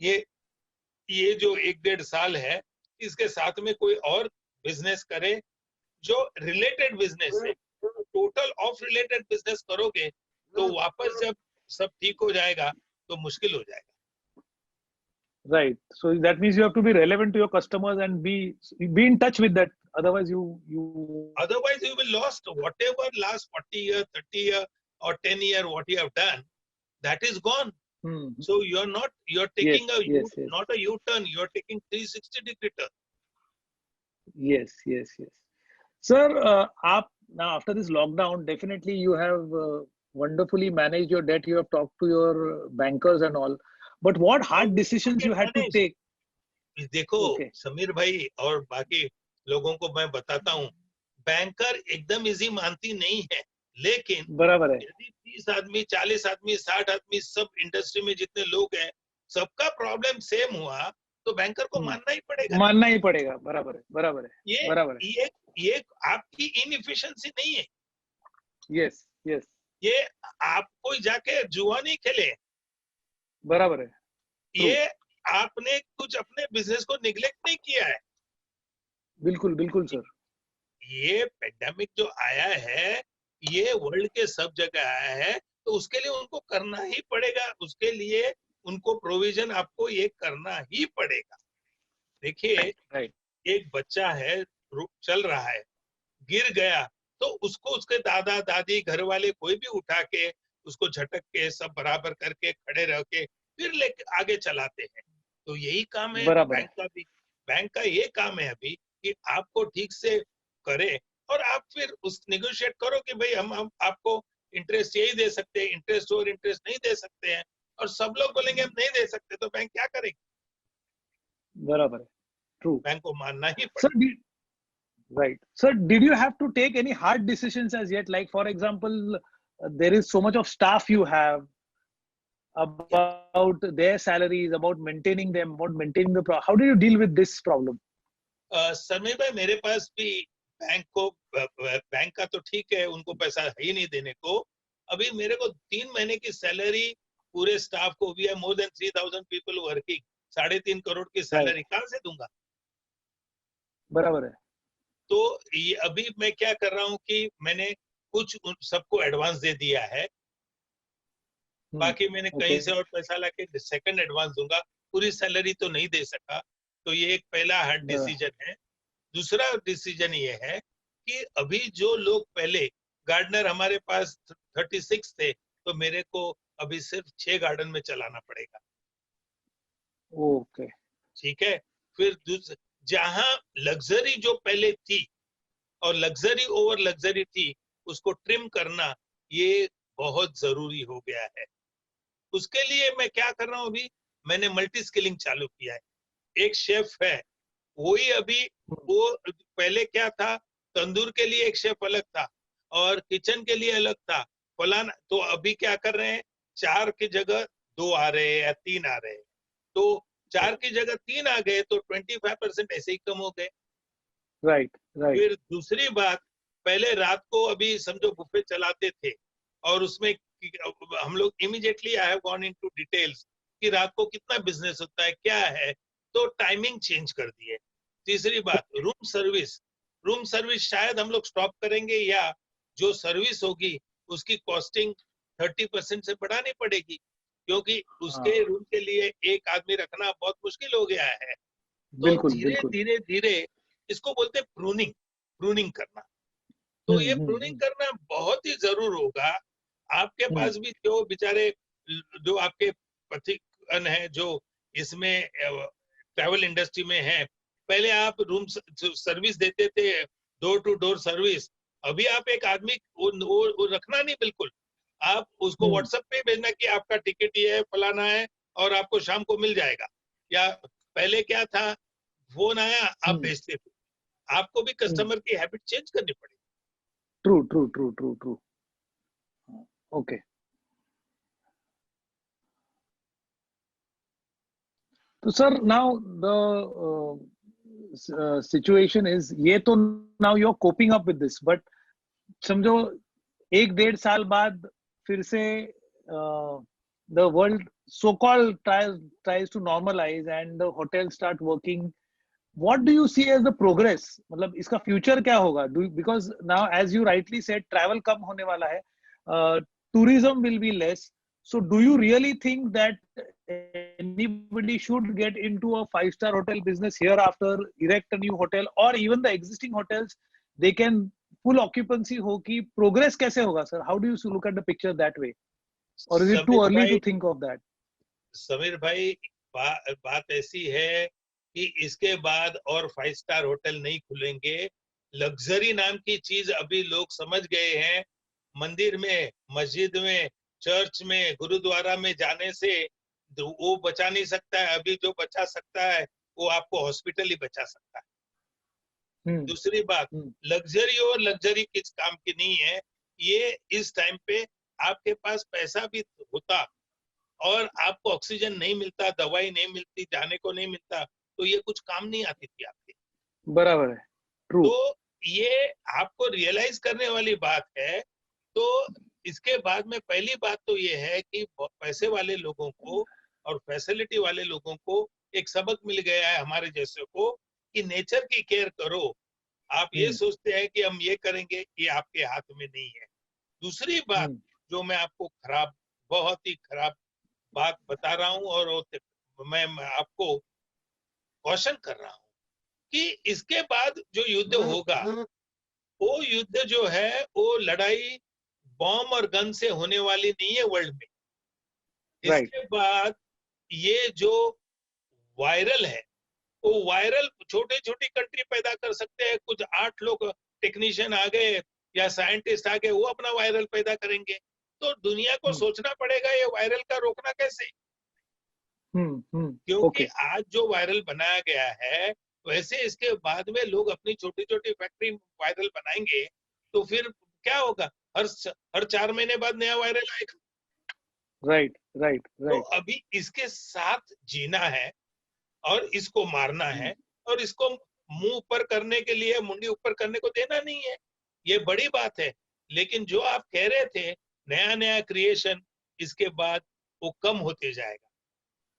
ये जो 1-1.5 साल है, इसके साथ में कोई और बिजनेस करे जो रिलेटेड बिजनेस है। टोटल ऑफ रिलेटेड बिजनेस करोगे तो वापस जब सब ठीक हो जाएगा तो मुश्किल हो जाएगा। Right. So that means you have to be relevant to your customers and be in touch with that. Otherwise, you. Otherwise you will lost whatever last 40 year, 30 year or 10 year what you have done, that is gone. So you're taking Yes, yes. not a U-turn, you're taking 360-degree turn. Yes, yes, yes. Sir, now after this lockdown, definitely you have wonderfully managed your debt. You have talked to your bankers and all. But what hard decisions you had to take? देखो Okay. Sameer भाई और बाकी लोगों को मैं बताता हूँ, banker एकदम इजी मानती नहीं है, लेकिन बराबर है। यदि 30 आदमी, 40 आदमी, 60 आदमी, सब इंडस्ट्री में जितने लोग हैं, सबका प्रॉब्लम सेम हुआ तो बैंकर को मानना ही पड़ेगा। मानना ही पड़ेगा। बराबर है, बराबर है, बराबर है। ये आपकी इनएफिशिएंसी नहीं है। Yes, yes. ये आप कोई जाके जुआ नहीं खेले, बराबर है। ये आपने कुछ अपने बिजनेस को निगलेक्ट नहीं किया है। बिल्कुल, बिल्कुल सर। ये पेंडेमिक जो आया है, ये वर्ल्ड के सब जगह आया है, तो उसके लिए उनको करना ही पड़ेगा, उसके लिए उनको प्रोविजन आपको ये करना ही पड़ेगा। देखिए, एक बच्चा है, चल रहा है, गिर गया तो उसको उसके दादा दादी, घर वाले कोई भी उठा के उसको झटक के सब बराबर करके खड़े रह के फिर लेके आगे चलाते हैं। तो यही काम है बैंक का भी। बैंक का ये काम है अभी कि आपको ठीक से करे, और आप फिर उस नेगोशिएट करो कि भाई हम आपको इंटरेस्ट यही दे सकते हैं, इंटरेस्ट और इंटरेस्ट नहीं दे सकते हैं, और सब लोग बोलेंगे हम नहीं दे सकते, तो बैंक क्या करेगी? बराबर है। ट्रू। बैंक को मानना ही पड़ेगा। Right. Sir, did you have to take any hard decisions as yet? Like, for example, there is so much of staff you have, about their salaries, about maintaining them, about maintaining the problem. How do you deal with this problem? Sameer भाई, मेरे पास भी bank का तो ठीक है, उनको पैसा है ही नहीं देने को। अभी मेरे को 3 महीने की सैलरी पूरे स्टाफ को भी है, more than 3000 people working, 3.5 crore की सैलरी कहाँ से दूंगा? बराबर है। तो ये अभी मैं क्या कर रहा हूँ कि मैंने कुछ सबको एडवांस दे दिया है, बाकी मैंने कहीं से और पैसा लाके सेकंड एडवांस दूंगा। पूरी सैलरी तो नहीं दे सका, तो ये एक पहला हार्ड डिसीजन है। दूसरा डिसीजन ये है कि अभी जो लोग पहले गार्डनर हमारे पास 36 थे, तो मेरे को अभी सिर्फ 6 गार्डन में चलाना पड़ेगा। ओके, ठीक है। फिर जहां लग्जरी जो पहले थी और लग्जरी ओवर लग्जरी थी, उसको ट्रिम करना ये बहुत जरूरी हो गया है। उसके लिए मैं क्या कर रहा हूँ अभी, मैंने मल्टी स्किलिंग चालू किया है। एक शेफ है, वही अभी, वो पहले क्या था, तंदूर के लिए एक शेफ अलग था और किचन के लिए अलग था फलाना, तो अभी क्या कर रहे हैं, 4 की जगह 2 आ रहे हैं या 3 आ रहे हैं, तो 4 की जगह 3 आ गए तो 25% ऐसे ही कम हो गए। Right right. फिर दूसरी बात, पहले रात को अभी समझो बुफे चलाते थे और उसमें हम लोग immediately I have gone into details कि रात को कितना बिजनेस होता है क्या है, तो टाइमिंग चेंज कर दिए। तीसरी बात, रूम सर्विस शायद हम लोग स्टॉप करेंगे या जो सर्विस होगी उसकी कॉस्टिंग 30% से बढ़ानी पड़ेगी, क्योंकि उसके रूम के लिए एक आदमी रखना बहुत मुश्किल हो गया है। तो बिल्कुल धीरे बिल्कुल। धीरे धीरे इसको बोलते हैं प्रूनिंग करना। तो ये प्रूनिंग करना बहुत ही जरूर होगा। आपके पास भी जो बेचारे, जो आपके पथिकन है जो इसमें ट्रैवल इंडस्ट्री में है, पहले आप रूम सर्विस देते थे, डोर टू डोर सर्विस, अभी आप एक आदमी वो रखना नहीं, बिल्कुल आप उसको व्हाट्सएप पे भेजना कि आपका टिकट ये है, फलाना है, और आपको शाम को मिल जाएगा। या पहले क्या था, फोन आया आप भेजते थे, आपको भी कस्टमर की हैबिट चेंज करनी पड़ेगी। True true true true true. Okay, तो sir now the situation is, ये तो now you are coping up with this, but समझो 1-1.5 साल बाद फिर से the world so called tries to normalize and the hotels start working. What do you see as the progress? मतलब इसका future क्या होगा? Because now as you rightly said, travel कम होने वाला है, tourism will be less. So do you really think that anybody should get into a 5-star hotel business hereafter, erect a new hotel, or even the existing hotels, they can full occupancy हो कि progress कैसे होगा sir? How do you look at the picture that way? Or is it too early to think of that? Sameer भाई, बात ऐसी है कि इसके बाद और 5 स्टार होटल नहीं खुलेंगे। लग्जरी नाम की चीज अभी लोग समझ गए हैं। मंदिर में, मस्जिद में, चर्च में, गुरुद्वारा में जाने से वो बचा नहीं सकता है। अभी जो बचा सकता है वो आपको हॉस्पिटल ही बचा सकता है। दूसरी बात, लग्जरी और लग्जरी किस काम की नहीं है। ये इस टाइम पे आपके पास पैसा भी होता और आपको ऑक्सीजन नहीं मिलता, दवाई नहीं मिलती, जाने को नहीं मिलता, तो ये कुछ काम नहीं आती थी आपके। बराबर है, ट्रू। तो ये आपको रियलाइज करने वाली बात है। तो इसके बाद में पहली बात तो ये है कि पैसे वाले लोगों को और फैसिलिटी वाले लोगों को एक सबक मिल गया है, हमारे जैसे को, कि नेचर की केयर करो। आप ये सोचते हैं कि हम ये करेंगे, ये आपके हाथ में नहीं है। दूसरी बात जो मैं आपको बहुत ही खराब बात बता रहा हूं और मैं आपको क्वेश्चन कर रहा हूं कि इसके बाद जो युद्ध होगा, वो युद्ध जो है वो लड़ाई बॉम्ब और गन से होने वाली नहीं है वर्ल्ड में। इसके बाद ये जो वायरल है, वो वायरल छोटे छोटी कंट्री पैदा कर सकते हैं। कुछ 8 लोग टेक्नीशियन आ गए या साइंटिस्ट आ गए, वो अपना वायरल पैदा करेंगे। तो दुनिया को सोचना पड़ेगा ये वायरल का रोकना कैसे। क्योंकि आज जो वायरल बनाया गया है, वैसे इसके बाद में लोग अपनी छोटी छोटी फैक्ट्री वायरल बनाएंगे, तो फिर क्या होगा, हर 4 महीने बाद नया वायरल आएगा। राइट। तो अभी इसके साथ जीना है और इसको मारना है, और इसको मुंह ऊपर करने के लिए मुंडी ऊपर करने को देना नहीं है। ये बड़ी बात है। लेकिन जो आप कह रहे थे नया नया क्रिएशन, इसके बाद वो कम होते जाएगा।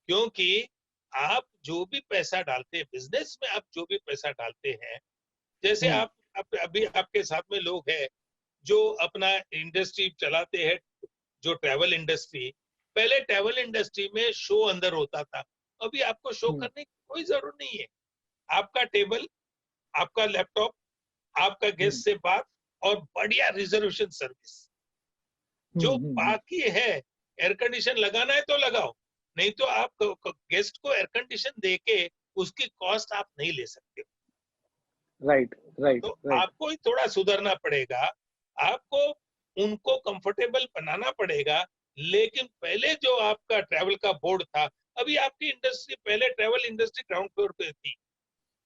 क्योंकि आप जो भी पैसा डालते हैं बिजनेस में, आप जो भी पैसा डालते हैं, जैसे आप अभी आपके साथ में लोग हैं जो अपना इंडस्ट्री चलाते हैं, जो ट्रैवल इंडस्ट्री। पहले ट्रैवल इंडस्ट्री में शो अंदर होता था, अभी आपको शो करने की कोई जरूरत नहीं है। आपका टेबल, आपका लैपटॉप, आपका गेस्ट से बात और बढ़िया रिजर्वेशन सर्विस। जो बाकी है, एयर कंडीशन लगाना है तो लगाओ, नहीं तो आप गेस्ट को एयर कंडीशन देके उसकी कॉस्ट आप नहीं ले सकते। राइट। तो आपको ही थोड़ा सुधरना पड़ेगा। आपको उनको कंफर्टेबल बनाना पड़ेगा लेकिन पहले जो आपका ट्रैवल का बोर्ड था, अभी आपकी इंडस्ट्री, पहले ट्रैवल इंडस्ट्री ग्राउंड फ्लोर पे थी,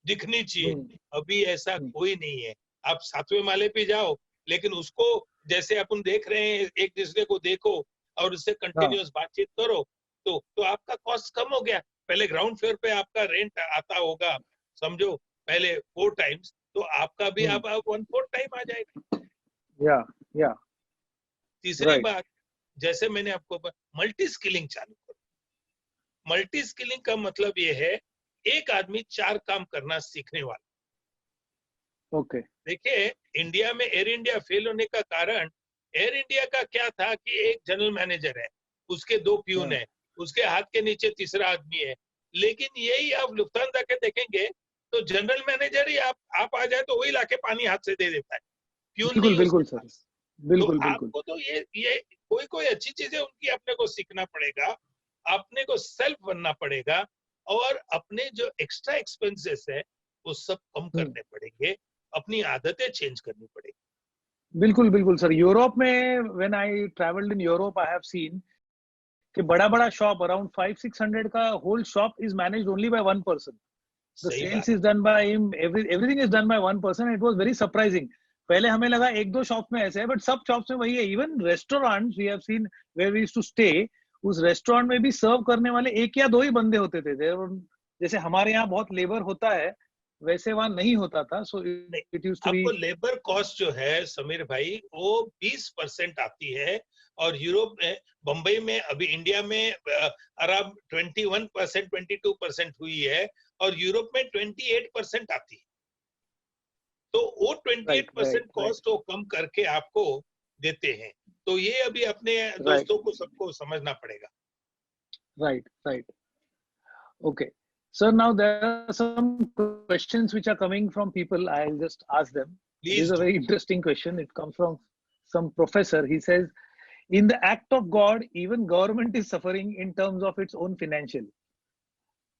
दिखनी चाहिए। अभी ऐसा कोई नहीं है। आप 7वें माले पे जाओ, लेकिन उसको जैसे अपन देख रहे हैं, एक दूसरे को देखो और उससे कंटिन्यूअस बातचीत करो, तो आपका कॉस्ट कम हो गया। पहले ग्राउंड फ्लोर पे आपका रेंट आता होगा, समझो पहले 4 टाइम्स, तो आपका भी आप 1/4 टाइम आ जाएगा। या तीसरी बात, जैसे मैंने आपको मल्टी स्किलिंग चालू करो। मल्टी स्किलिंग का मतलब ये है, एक आदमी 4 काम करना सीखने वाला। ओके। देखिए, इंडिया में एयर इंडिया फेल होने का कारण, एयर इंडिया का क्या था कि एक जनरल मैनेजर है, उसके 2 प्यून है, उसके हाथ के नीचे तीसरा आदमी है। लेकिन यही आप लुफ्तांसा के देखेंगे तो जनरल मैनेजर ही आप आ जाए तो वही लाके पानी हाथ से दे देता है, प्यून नहीं बिल्कुल उसके सर, पास। बिल्कुल तो बिल्कुल। आपको तो ये कोई अच्छी चीजें उनकी अपने को सीखना पड़ेगा, अपने को सेल्फ बनना पड़ेगा, और अपने जो एक्स्ट्रा एक्सपेंसेस है वो सब कम करने पड़ेंगे, अपनी आदतें चेंज करनी पड़ेगी। बिल्कुल सर। यूरोप में when I travelled in Europe, I have seen कि बड़ा शॉप अराउंड 500-600 का whole shop is managed only by one person. The sales is done by him. Everything is done by one person. It was very surprising. पहले हमें लगा एक दो shop में ऐसे है, बट सब शॉप्स में वही है. Even restaurants we have seen where we used to stay, उस रेस्टोरेंट में भी सर्व करने वाले एक या दो ही बंदे होते थे. जैसे हमारे यहाँ बहुत लेबर होता है, वैसे वहां नहीं होता था. So it used to be. आपको लेबर कॉस्ट जो है समीर भाई, वो 20% आती है, और यूरोप में, बंबई में, अभी इंडिया में अराउंड 21% 22% हुई है, और यूरोप में 28% आती है। तो वो 28% कॉस्ट वो कम करके आपको देते हैं। तो ये अभी अपने दोस्तों को सबको समझना पड़ेगा। Right. Okay. Sir, now there are some questions which are coming from people. I'll just ask them. Please This is a do. very interesting question. It comes from some professor. He says, in the act of God, even government is suffering in terms of its own financial.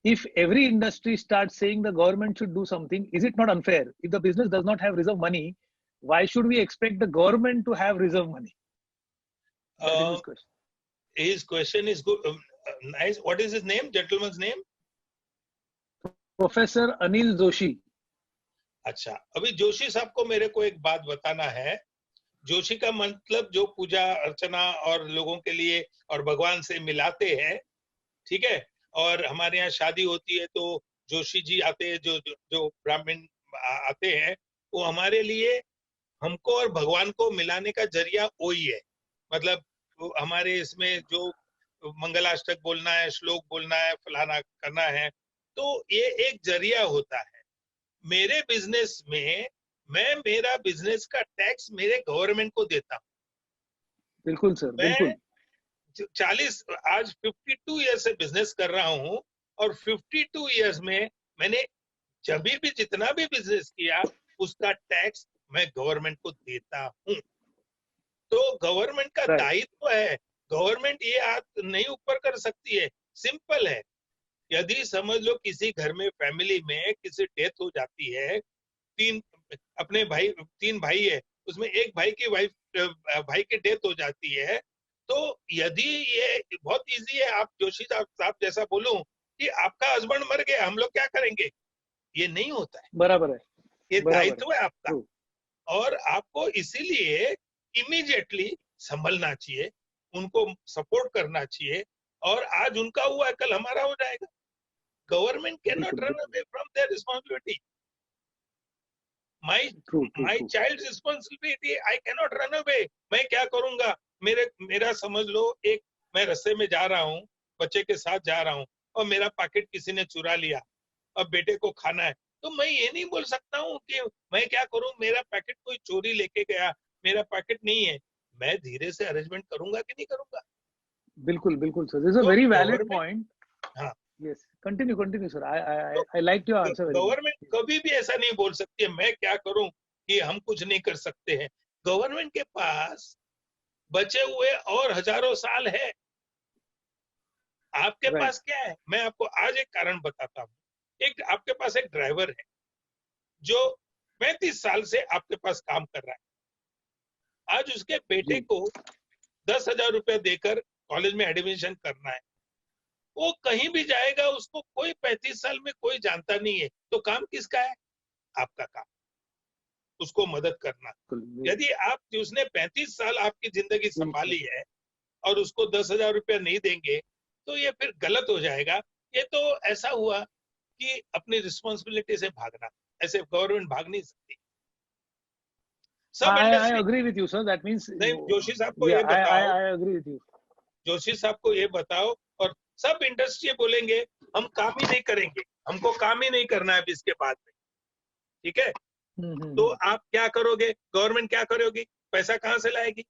If every industry starts saying the government should do something, is it not unfair? If the business does not have reserve money, why should we expect the government to have reserve money? That is his question. His question is good. Nice. What is his name? Gentleman's name? Professor Anil Joshi. अच्छा, अभी जोशी साहब को मेरे को एक बात बताना है. जोशी का मतलब जो पूजा अर्चना और लोगों के लिए और भगवान से मिलाते हैं, ठीक है. और हमारे यहाँ शादी होती है तो जोशी जी आते हैं, जो ब्राह्मण आते हैं, वो हमारे लिए, हमको और भगवान को मिलाने का जरिया वही है. मतलब हमारे इसमें जो मंगलाष्टक बोलना है, श्लोक बोलना है, फलाना करना है, तो ये एक जरिया होता है. मेरे बिजनेस में मैं मेरा बिजनेस का टैक्स मेरे गवर्नमेंट को देता हूँ. बिल्कुल सर, बिल्कुल. 52 ईयर से बिजनेस कर रहा हूँ, और 52 ईयर्स में मैंने जब भी जितना भी बिजनेस किया उसका टैक्स मैं गवर्नमेंट को देता हूँ. तो गवर्नमेंट का दायित्व है. गवर्नमेंट ये हाथ नहीं ऊपर कर सकती है. सिंपल है. यदि समझ लो किसी घर में, फैमिली में किसी डेथ हो जाती है, तीन भाई है, उसमें एक भाई की वाइफ, भाई की डेथ हो जाती है, तो यदि ये बहुत इजी है, आप जोशी साहब जैसा बोलूं कि आपका हस्बैंड मर गया, हम लोग क्या करेंगे, ये नहीं होता है. बराबर है. ये दायित्व है आपका, और आपको इसीलिए इमीडिएटली संभलना चाहिए, उनको सपोर्ट करना चाहिए, और आज उनका हुआ है कल हमारा हो जाएगा. Government can not run away from their responsibility. my child's responsibility, I cannot run away. मैं क्या करूंगा, मेरा समझ लो, एक मैं रास्ते में जा रहा हूँ, बच्चे के साथ जा रहा हूँ, और मेरा पैकेट किसी ने चुरा लिया, अब बेटे को खाना है, तो मैं ये नहीं बोल सकता हूँ कि मैं क्या करूँ, मेरा पैकेट कोई चोरी लेके गया, मेरा पैकेट नहीं है. मैं धीरे से अरेंजमेंट करूंगा कि नहीं करूंगा. बिल्कुल sir. This is a very valid point. हाँ, yes, continue sir. I like your answer. Government कभी भी ऐसा नहीं बोल सकती है मैं क्या करूं कि हम कुछ नहीं कर सकते हैं. गवर्नमेंट के पास बचे हुए और हजारों साल है. आपके पास क्या है? मैं आपको आज एक कारण बताता हूँ. आपके पास एक ड्राइवर है जो 35 साल से आपके पास काम कर रहा है. आज उसके बेटे को 10,000 रुपए देकर कॉलेज में एडमिशन करना है, वो कहीं भी जाएगा, उसको कोई 35 साल में कोई जानता नहीं है, तो काम किसका है? आपका काम उसको मदद करना। यदि आप उसने 35 साल आपकी जिंदगी संभाली है और उसको 10,000 रुपया नहीं देंगे तो ये फिर गलत हो जाएगा। ये तो ऐसा हुआ कि अपनी रिस्पॉन्सिबिलिटी से भागना, ऐसे गवर्नमेंट भाग नहीं सकती। सब I agree with you, sir. That means नहीं, जोशी साहब को ये बताओ, I agree with you. Joshi साहब को ये बताओ, और सब इंडस्ट्री बोलेंगे हम काम ही नहीं करेंगे, हमको काम ही नहीं करना है अब इसके बाद में, ठीक है? तो आप क्या करोगे? गवर्नमेंट क्या करोगी? पैसा कहाँ से लाएगी?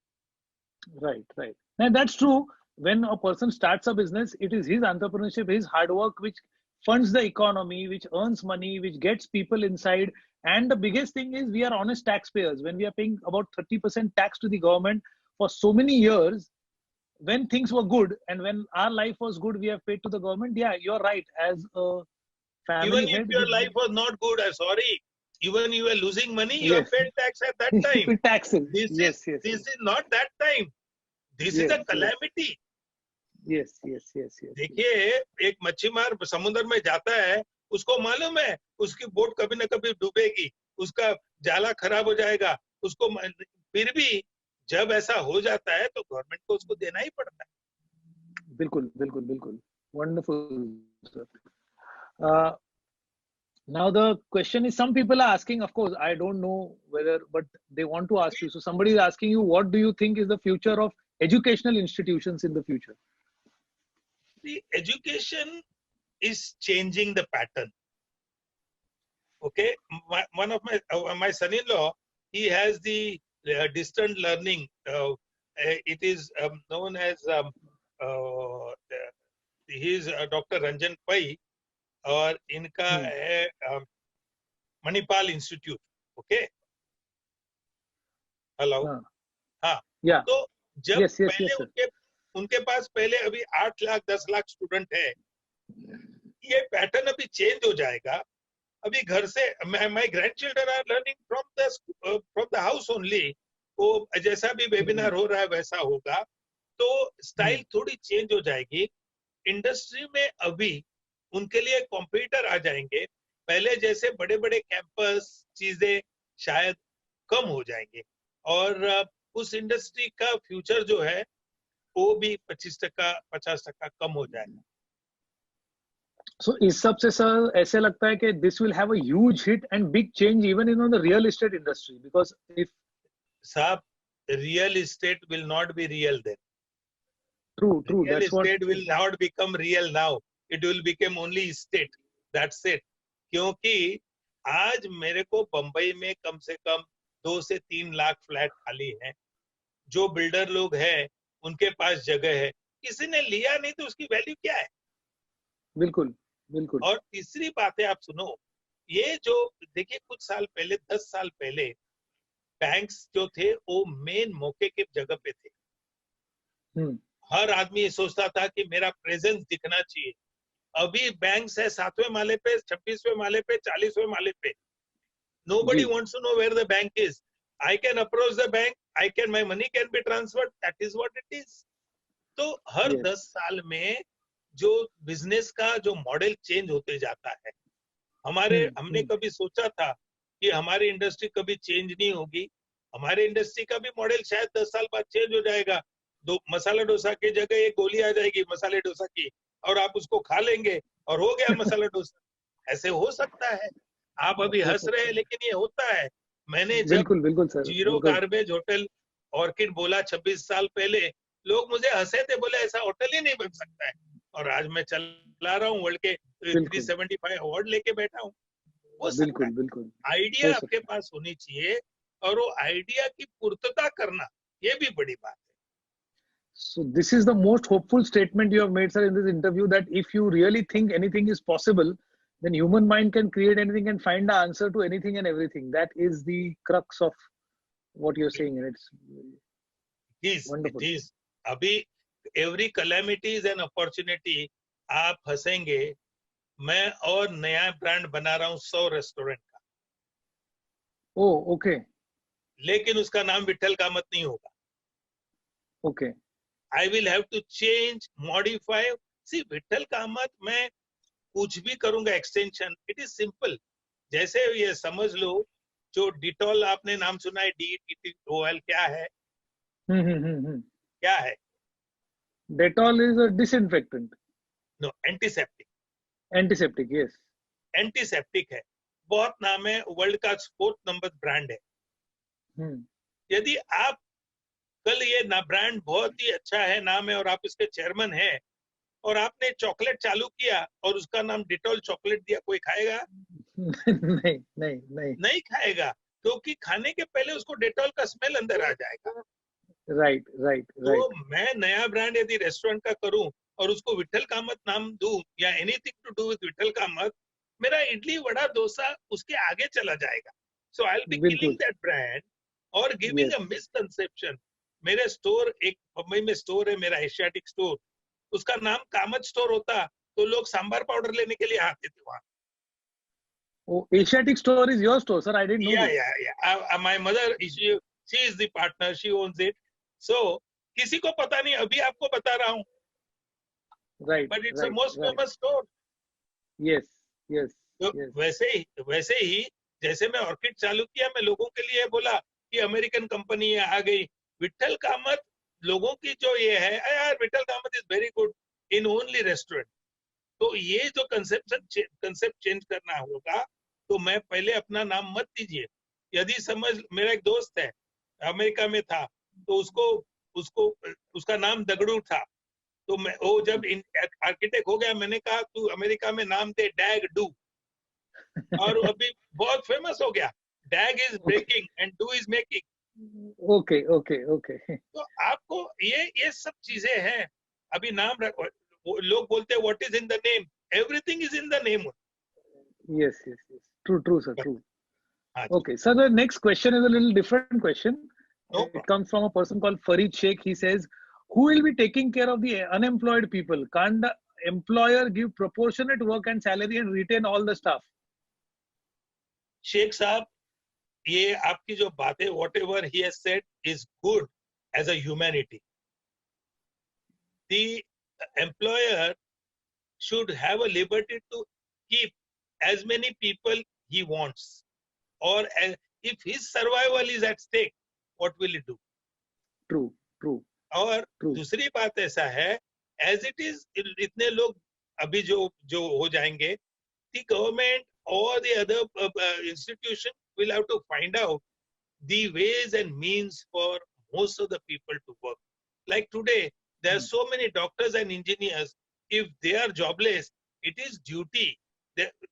Right. And that's true. When a person starts a business, it is his entrepreneurship, his hard work, which funds the economy, which earns money, which gets people inside. And the biggest thing is we are honest taxpayers. When we are paying about 30% tax to the government for so many years, when things were good and when our life was good, we have paid to the government. Yeah, you're right. As a family Even head, if your life was not good, I'm sorry, even you were losing money, you have paid tax at that time. Taxes. This is not that time. This is a calamity. Yes. देखिए, एक मच्छीमार समुद्र में जाता है, उसको मालूम है उसकी बोट कभी ना कभी डूबेगी, उसका जाला खराब हो जाएगा, उसको फिर भी जब ऐसा हो जाता है तो गवर्नमेंट को उसको देना ही पड़ता है। बिल्कुल। Wonderful, sir. Now the question is, some people are asking, of course, I don't know whether, but they want to ask you. So somebody is asking you, what do you think is the future of educational institutions in the future? The education is changing the pattern. Okay, one of my son-in-law, he has the distant learning. It is known as he is Dr. Ranjan Pai, और इनका है Manipal institute. Okay, hello, हाँ, तो जब पहले उनके पास पहले अभी 8 लाख 10 लाख स्टूडेंट है, ये पैटर्न अभी चेंज हो जाएगा। अभी घर से my grandchildren are learning from the house only. वो जैसा भी वेबिनार हो रहा है वैसा होगा, तो स्टाइल थोड़ी चेंज हो जाएगी। इंडस्ट्री में अभी उनके लिए कंप्यूटर आ जाएंगे, पहले जैसे बड़े बड़े कैंपस चीजें शायद कम हो जाएंगे, और उस इंडस्ट्री का फ्यूचर जो है वो भी 25% 50% कम हो जाएगा। So इस सब से सर ऐसे लगता है कि this will have a huge hit and big change even in the real estate industry, because if साहब, real estate will not be real then. True. Real estate will not become real now. It will become only estate. That's it. क्योंकि आज मेरे को बंबई में कम से कम 2 से 3 lakh flat खाली हैं। जो बिल्डर लोग हैं उनके पास जगह है, किसी ने लिया नहीं तो उसकी वैल्यू क्या है? बिल्कुल। और तीसरी बात है, आप सुनो, ये जो देखिए कुछ साल पहले 10 साल पहले बैंक्स जो थे वो मेन मौके के जगह पे थे। हर आदमी ये सोचता था कि मेरा प्रेजेंस दिखना चाहिए। अभी बैंक्स है 7वें माले पे, 26वें माले पे, 40वें माले पे। Nobody wants to know where the bank is. I can approach the bank, my money can be transferred. That is what it is. तो हर 10 साल में जो बिजनेस का जो मॉडल चेंज होते जाता है, हमने कभी सोचा था कि हमारी इंडस्ट्री कभी चेंज नहीं होगी? हमारे इंडस्ट्री का भी मॉडल शायद 10 साल बाद चेंज हो जाएगा। मसाला डोसा की जगह एक गोली आ जाएगी मसाले डोसा की, और आप उसको खा लेंगे और हो गया मसाला डोसा। ऐसे हो सकता है। आप अभी हंस रहे हैं, लेकिन ये होता है। मैंने जब जीरो गार्बेज होटल ऑर्किड बोला 26 साल पहले, लोग मुझे हंसे थे, बोले ऐसा होटल ही नहीं बन सकता है। और आज मैं चला रहा हूँ, वर्ल्ड के 375 अवार्ड लेके बैठा हूँ। वो बिल्कुल आइडिया आपके पास होनी चाहिए, और वो आइडिया की पूर्तता करना, ये भी बड़ी बात है। So this is the most hopeful statement you have made, sir, in this interview, that if you really think anything is possible, then human mind can create anything and find the answer to anything and everything. That is the crux of what you're saying, and it's wonderful. It is. अभी every calamity is an opportunity. आप हंसेंगे, मैं और नया brand बना रहा हूँ 100 restaurant का। ओके। लेकिन उसका नाम विठल कामत नहीं होगा। Okay. I will have to change, modify. See, Vithal Kamat मैं कुछ भी करूंगा एक्सटेंशन, इट इज सिंपल. जैसे ये समझ लो, जो डिटॉल आपने नाम सुना है, DETOL, क्या है? क्या है? Dettol is a disinfectant. No, antiseptic. Antiseptic, yes. Antiseptic है, बहुत नाम है, वर्ल्ड का 4th नंबर ब्रांड है. यदि आप कल ये ना ब्रांड बहुत ही अच्छा है, नाम है, और आप इसके चेयरमैन हैं, और आपने चॉकलेट चालू किया और उसका नाम डिटॉल चॉकलेट दिया, कोई खाएगा? नहीं नहीं नहीं. नहीं खाएगा, क्योंकि खाने के पहले उसको डेटॉल का स्मेल अंदर आ जाएगा. राइट राइट तो राइट. मैं नया ब्रांड यदि रेस्टोरेंट का करूं और उसको विठल कामत नाम दूं, या anything to do with Vitthal Kamath, मेरा इडली वड़ा डोसा उसके आगे चला जाएगा. So I will be killing that brand और गिविंग अ मिसकंसेप्शन. मेरे स्टोर, एक मुंबई में स्टोर है मेरा, एशियाटिक स्टोर, उसका नाम कामत स्टोर होता तो लोग सांबर पाउडर लेने के लिए आते थे वहां. Oh, Asiatic store is your store, sir. I didn't know this. Yeah. My mother, she is the partner. She owns it. So, किसी को पता नहीं, अभी आपको बता रहा हूँ. Right. But it's right, a most right. famous store. Yes. Yes. तो yes. वैसे ही जैसे मैं ऑर्किड चालू किया, मैं लोगों के लिए बोला कि अमेरिकन कंपनी आ गई. विठल कामत लोगों की जो ये है, यार Vithal Kamat is very good in only restaurant. तो ये जो कंसेप्ट चेंज करना होगा, तो मैं पहले अपना नाम मत दीजिए. यदि समझ, मेरा एक दोस्त है, अमेरिका में था, तो उसका नाम दगड़ू था. तो मैं वो जब आर्किटेक्ट हो गया, मैंने कहा तू अमेरिका में नाम दे डैग डू, और अभी बहुत फेमस हो गया. Dag is breaking and do is making. Okay okay okay. तो आपको ये सब चीजें हैं. अभी नाम रखो, लोग बोलते हैं what is in the name, everything is in the name. Yes, yes, yes. True, sir, true. हाँ, Okay, sir, the next question is a little different question. No It comes from a person called Farid Sheikh. He says, who will be taking care of the unemployed people? Can't the employer give proportionate work and salary and retain all the staff? Sheikh sahab, ये आपकी जो बातें, whatever he has said is good as a humanity. The employer should have a liberty to keep as many people he wants, or if his survival is at stake, what will he do? True, true. और True. दूसरी बात ऐसा है, as it is, इतने लोग अभी जो हो जाएंगे, the government or the other institution will have to find out the ways and means for most of the people to work. Like today, there are so many doctors and engineers. If they are jobless, it is duty.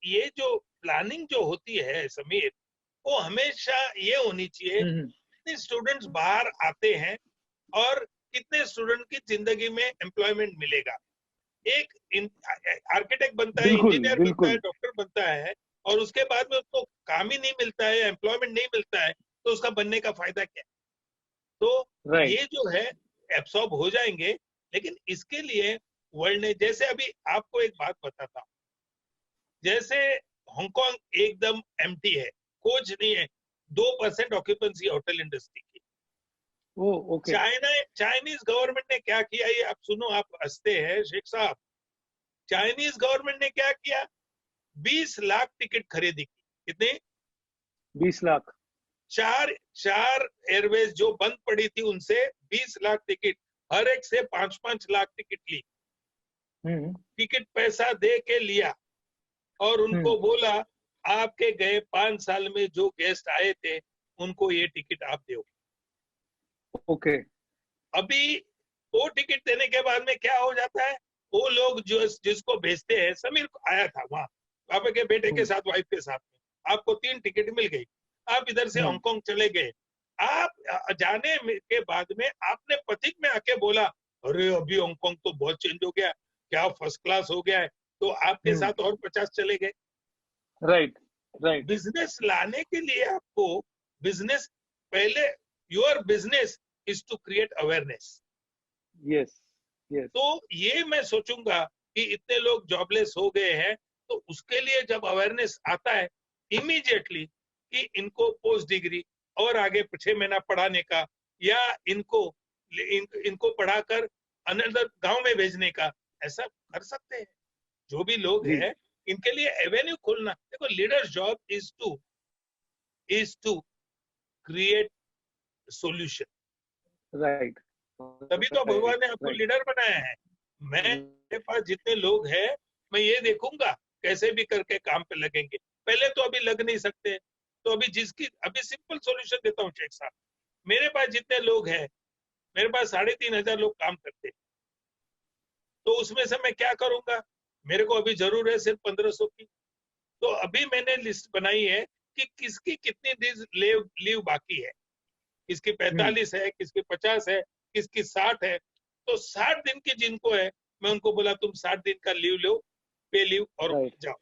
ये जो planning जो होती है समीर, वो हमेशा ये होनी चाहिए, कितने स्टूडेंट्स बाहर आते हैं और कितने स्टूडेंट की जिंदगी में एम्प्लॉयमेंट मिलेगा. एक आर्किटेक्ट बनता है, इंजीनियर बनता है, डॉक्टर बनता है, और उसके बाद में उसको काम ही नहीं मिलता है, एम्प्लॉयमेंट नहीं मिलता है, तो उसका बनने का फायदा क्या? तो ये जो है एब्सॉर्ब हो जाएंगे. लेकिन इसके लिए वर्ल्ड ने, जैसे अभी आपको एक बात बताता हूँ, जैसे हांगकांग एकदम एम्प्टी है, कोच नहीं है, 2% ऑक्यूपेंसी होटल इंडस्ट्री की. ओके. चाइनीज गवर्नमेंट ने क्या किया, ये आप सुनो, आप हंसते हैं शेख साहब. चाइनीज गवर्नमेंट ने क्या किया, 20 लाख टिकट खरीदी की. कितने? 20 लाख. चार एयरवेज जो बंद पड़ी थी, उनसे 20 लाख टिकट, हर एक से 5-5 लाख टिकट ली. टिकट पैसा दे के लिया और उनको बोला, आपके गए 5 साल में जो गेस्ट आए थे, उनको ये टिकट आप दो. ओके. अभी वो टिकट देने के बाद में क्या हो जाता है, वो लोग जिसको भेजते हैं, समीर आया था वहां पापा के बेटे के साथ, वाइफ के साथ में, आपको 3 टिकट मिल गई, आप इधर से हांगकांग चले गए. आप जाने के बाद में आपने पथिक में आके बोला, अरे अभी हांगकांग तो बहुत चेंज हो गया, क्या फर्स्ट क्लास हो गया है, तो आपके साथ और 50 चले गए. Right right. बिजनेस लाने के लिए आपको बिजनेस पहले, your business is to create awareness. Yes yes. तो ये मैं सोचूंगा कि इतने लोग जॉबलेस हो गए हैं, तो उसके लिए जब अवेयरनेस आता है इमीडिएटली कि इनको पोस्ट डिग्री और आगे 6 महीना पढ़ाने का, या इनको पढ़ाकर अनदर गांव में भेजने का, ऐसा कर सकते हैं। जो भी लोग जी। हैं इनके लिए एवेन्यू खोलना। देखो, leaders job is to create solution. Right, तभी तो भगवान ने आपको राइट, लीडर बनाया है। मेरे पास जितने लोग हैं, मैं ये देखूंगा कैसे भी करके काम पे लगेंगे। पहले तो अभी लग नहीं सकते, तो अभी सिंपल सॉल्यूशन देता हूँ शेख साहब। मेरे पास जितने लोग हैं, मेरे पास 3,500 लोग काम करते हैं, तो उसमें से मैं क्या करूंगा? मेरे को अभी जरूर है सिर्फ 1,500 की। तो अभी मैंने लिस्ट बनाई है कि किसकी कितनी दिन लीव बाकी है, किसकी 45 है, किसकी 50 है, किसकी 60 है। तो 60 दिन की जिनको है, मैं उनको बोला तुम 60 दिन का लीव लो, पे लीव, और राइट, जाओ।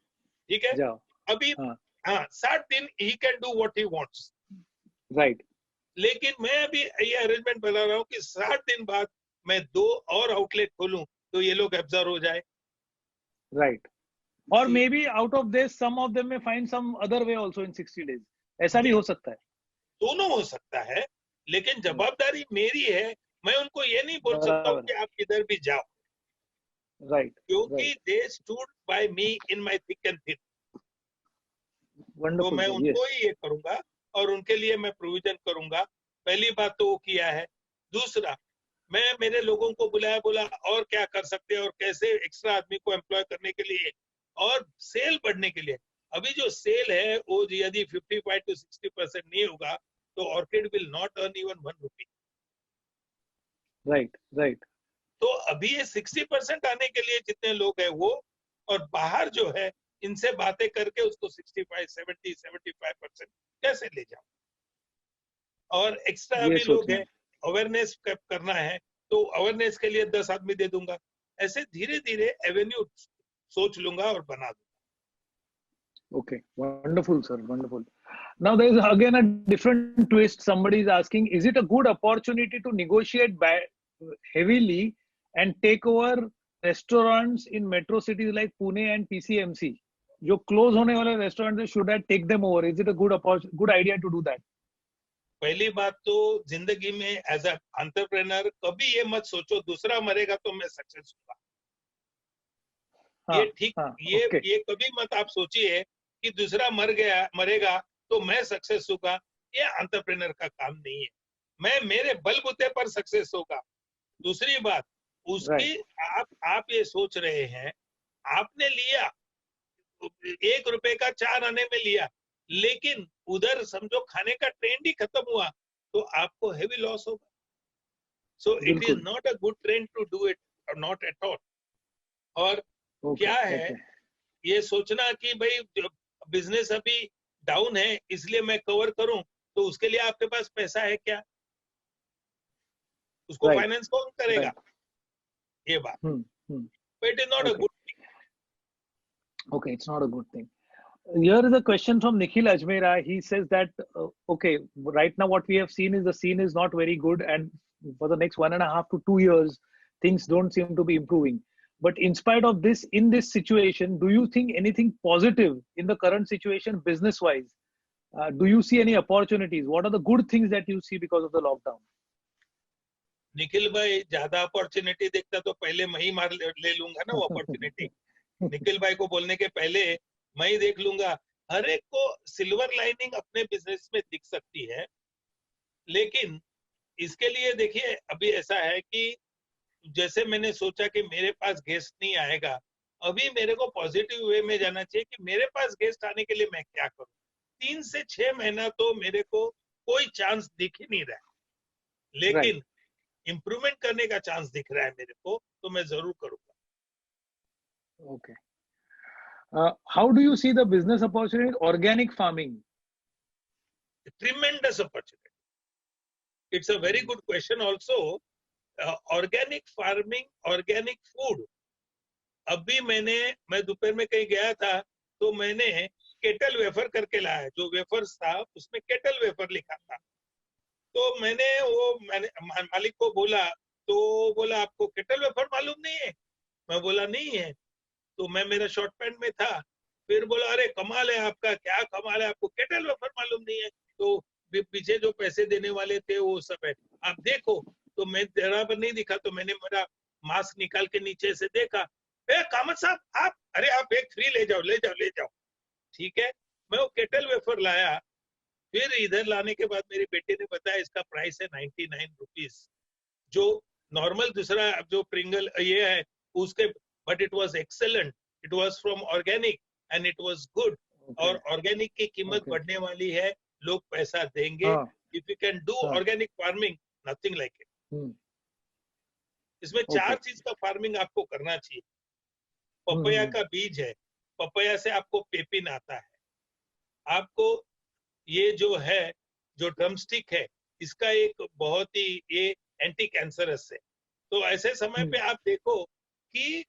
ठीक है, जाओ, अभी हाँ, हाँ 60 दिन he can do what he wants. Right, लेकिन मैं अभी ये अरेंजमेंट बना रहा हूँ कि 60 दिन बाद मैं 2 और आउटलेट खोलूं, तो ये लोग एब्जॉर्व हो जाए। राइट। और जी, maybe out of this some of them में find some other way also in 60 days, ऐसा भी जी, हो सकता है। दोनों हो सकता है, लेकिन जवाबदारी मेरी है। मैं उनको ये नहीं बोल सकता हूँ बराबर, कि आप किधर भी जाओ, राइट, क्योंकि right, they stood by me in my thick and thin. तो वंडरफुल मैं सर, उनको यस, ही ये करूंगा और उनके लिए मैं प्रोविजन करूंगा। पहली बात तो वो किया है। दूसरा, मैं मेरे लोगों को बुलाया, बोला और क्या कर सकते हैं और कैसे एक्स्ट्रा आदमी को एम्प्लॉय करने के लिए और सेल बढ़ने के लिए। अभी जो सेल है वो यदि 55 to 60% नहीं होगा, तो orchid will not earn even 1 rupee. Right, right, तो अभी ये 60% आने के लिए जितने लोग हैं वो, और बाहर जो है इनसे बातें करके उसको 65, 70, 75% कैसे ले जाओ। और एक्स्ट्रा ये अभी लोग सोचना हैं, है। अवेयरनेस करना है, तो अवेयरनेस के लिए 10 आदमी दे दूंगा। ऐसे धीरे धीरे एवेन्यू सोच लूंगा और बना दूंगा। Okay, wonderful, sir. Wonderful. Now there is again a different twist. Somebody is asking, is it a good opportunity to negotiate heavily and take over restaurants in metro cities like Pune and PCMC? जो close होने वाले restaurants हैं, should I take them over? Is it a good idea to do that? पहली बात तो जिंदगी में as a entrepreneur कभी ये मत सोचो दूसरा मरेगा तो मैं सक्सेस होगा। हाँ, ये ठीक, हाँ, ये okay, ये कभी मत आप सोचिए कि दूसरा मरेगा तो मैं सक्सेस होगा। ये एंटरप्रेन्योर का काम नहीं है। मैं मेरे बलबूते पर सक्सेस होगा। दूसरी बात, right, उसकी आप ये सोच रहे हैं, आपने लिया 1 रुपए का 4 आने में लिया, लेकिन उधर समझो खाने का ट्रेंड ही खत्म हुआ, तो आपको हेवी लॉस होगा। सो इट इज बिल्कुल, not a good trend to do it, not at all. और okay, क्या है, okay, ये सोचना कि भाई बिजनेस अभी डाउन है इसलिए मैं कवर करूं, तो उसके लिए आपके पास पैसा है क्या? उसको right, फाइनेंस कौन करेगा? right, ये बात, hmm, hmm, it is not a okay, good. okay, it's not a good thing. Here is a question from Nikhil Ajmera. He says that, okay, right now what we have seen is the scene is not very good, and for the next 1.5 to 2 years, things don't seem to be improving. But in spite of this, in this situation, do you think anything positive in the current situation, business wise? Do you see any opportunities? What are the good things that you see because of the lockdown? Nikhil भाई, ज्यादा opportunity देखता तो पहले मैं ही ले लूंगा ना वो अपॉर्चुनिटी। निखिल भाई को बोलने के पहले मैं ही देख लूंगा। हर एक को सिल्वर लाइनिंग अपने बिजनेस में दिख सकती है, लेकिन इसके लिए देखिए अभी ऐसा है कि जैसे मैंने सोचा कि मेरे पास गेस्ट नहीं आएगा, अभी मेरे को पॉजिटिव वे में जाना चाहिए कि मेरे पास गेस्ट आने के लिए मैं क्या करूं। 3 से 6 महीना तो मेरे को कोई चांस दिख ही नहीं रहा है, लेकिन इम्प्रूवमेंट करने का चांस दिख रहा है मेरे को, तो मैं जरूर करूंगा। Okay. How do you see the business opportunity in organic farming? Tremendous opportunity. It's a very good question also. Organic farming, organic food. अभी मैं दोपहर में कहीं गया था, तो मैंने केटल वेफर करके लाया। जो वेफर्स था उसमें केटल वेफर लिखा था। तो मैंने मालिक को बोला, तो बोला आपको केटल वेफर मालूम नहीं है? मैं बोला नहीं है। तो मैं मेरा शॉर्ट पैंट में था। फिर बोला अरे कमाल है आपका, क्या कमाल है, आपको केटल वेफर मालूम नहीं है? तो पीछे जो पैसे देने वाले थे वो सब है, आप देखो। तो मैं जरा पर नहीं दिखा, तो मैंने मेरा मास्क निकाल के नीचे से देखा, ए कामत साहब आप, अरे आप एक फ्री ले जाओ ले जाओ ले जाओ। ठीक है, मैं वो केटल वेफर लाया, फिर इधर लाने के बाद मेरी बेटी ने बताया इसका प्राइस है 99 रुपीज, जो नॉर्मल दूसरा जो प्रिंगल ये है उसके, but it was excellent, it was from organic and it was good. और ऑर्गेनिक की कीमत बढ़ने वाली है, लोग पैसा देंगे। If you can do organic farming, nothing like it. इसमें चार चीज का फार्मिंग आपको करना चाहिए। पपैया का बीज है, पपैया से आपको पेपिन आता है, आपको ये जो है जो ड्रमस्टिक है इसका एक बहुत ही ये एंटी कैंसरस है। तो ऐसे समय पे आप देखो कि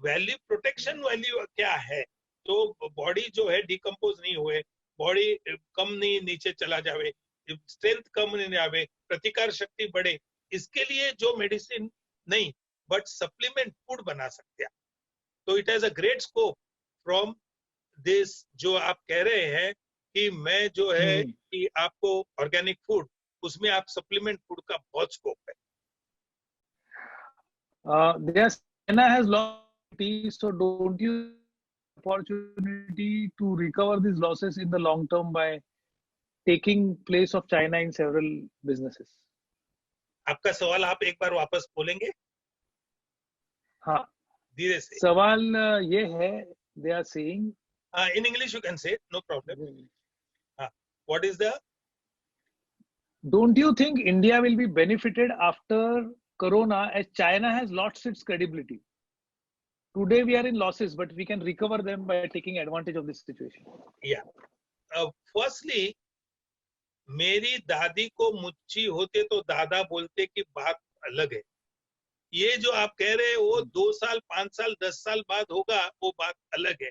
वैल्यू, प्रोटेक्शन वैल्यू क्या है, तो बॉडी जो है डिकम्पोज नहीं हुए, बॉडी कम नहीं नीचे चला जावे, स्ट्रेंथ कम नहीं जावे, प्रतिकार शक्ति बढ़े, इसके लिए जो मेडिसिन नहीं बट सप्लीमेंट फूड बना सकते हैं। तो it has a great scope from this, जो आप कह रहे हैं कि मैं जो है कि आपको ऑर्गेनिक फूड, उसमें आप सप्लीमेंट फूड का बहुत स्कोप है। China has lost, so don't you opportunity to recover these losses in the long term by taking place of China in several businesses? आपका सवाल आप एक बार वापस बोलेंगे? हाँ, धीरे से। सवाल ये है, they are saying, in English you can say, no problem. What is the? Don't you think India will be benefited after Corona as China has lost its credibility? Today we are in losses, but we can recover them by taking advantage of this situation. Yeah. Firstly, मेरी दादी को मुच्ची होते तो दादा बोलते की बात अलग है। ये जो आप कह रहे हैं वो 2 साल 5 साल 10 साल बाद होगा, वो बात अलग है।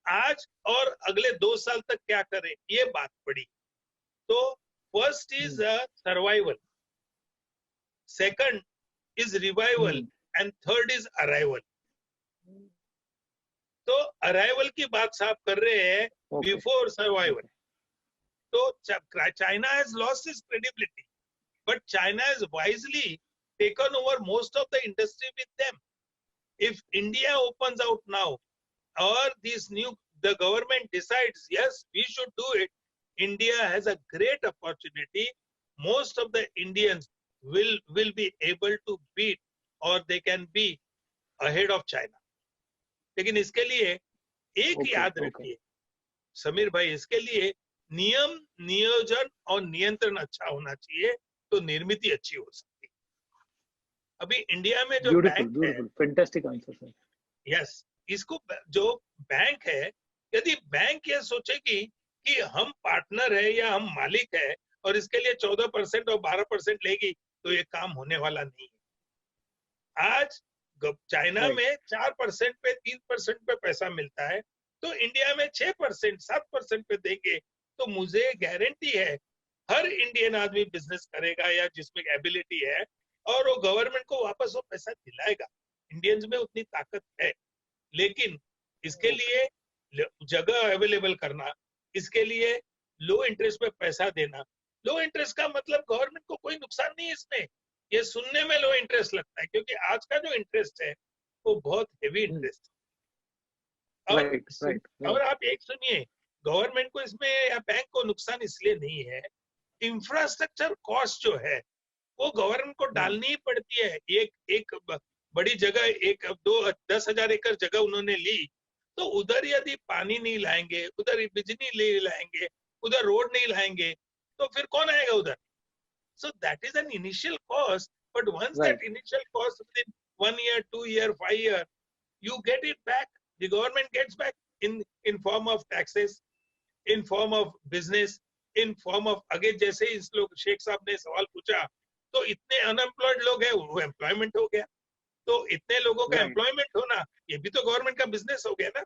आज और अगले 2 साल तक क्या करें, ये बात पड़ी। तो first is survival, second is revival and third is arrival. तो अराइवल की बात साफ कर रहे हैं बिफोर सर्वाइवल। तो China has lost its credibility, but China has wisely taken over most of the industry with them. If India opens out now, or the government decides, yes, we should do it, India has a great opportunity. Most of the Indians will be able to beat, or they can be ahead of China. लेकिन इसके लिए एक याद रखिए समीर भाई, इसके लिए नियम, नियोजन और नियंत्रण अच्छा होना चाहिए, तो निर्मित अच्छी हो सकती है। अभी इंडिया में जो बैंक है, फैंटास्टिक आंसर सर। यस, इसको जो बैंक है, यदि बैंक ये सोचेगी कि हम पार्टनर है या हम मालिक है और इसके लिए 14% और 12% लेगी, तो ये काम होने वाला नहीं है। आज चाइना में 4% पे 3% पे पैसा मिलता है, तो इंडिया में 6% 7% पे देंगे, तो मुझे गारंटी है हर इंडियन आदमी बिजनेस करेगा या जिसमें एबिलिटी है, और वो गवर्नमेंट को वापस वो पैसा दिलाएगा। इंडियंस में उतनी ताकत है, लेकिन इसके लिए जगह अवेलेबल करना, इसके लिए लो इंटरेस्ट पे पैसा देना। लो इंटरेस्ट का मतलब गवर्नमेंट को कोई नुकसान नहीं है इसमें, ये सुनने में लो इंटरेस्ट लगता है, क्योंकि आज का जो इंटरेस्ट है वो बहुत हेवी इंटरेस्ट है। और आप एक सुनिए, गवर्नमेंट को इसमें या बैंक को नुकसान इसलिए नहीं है, इंफ्रास्ट्रक्चर कॉस्ट जो है वो गवर्नमेंट को डालनी ही पड़ती है। एक बड़ी जगह, 10,000 एकड़ जगह उन्होंने ली, तो उधर यदि पानी नहीं लाएंगे, उधर बिजली नहीं लाएंगे, उधर रोड नहीं लाएंगे, तो फिर कौन आएगा उधर? So that is an initial cost, but once that initial cost within 1 year, 2 year, 5 year, you get it back. The government gets back in form of taxes, in form of business, in form of, आगे जैसे इस लोग शेख साहब ने सवाल पूछा, तो इतने अनएम्प्लॉयड लोग हैं, वो एम्प्लॉयमेंट हो गया। तो इतने लोगों का एम्प्लॉयमेंट होना, ये भी तो गवर्नमेंट का बिजनेस हो गया ना,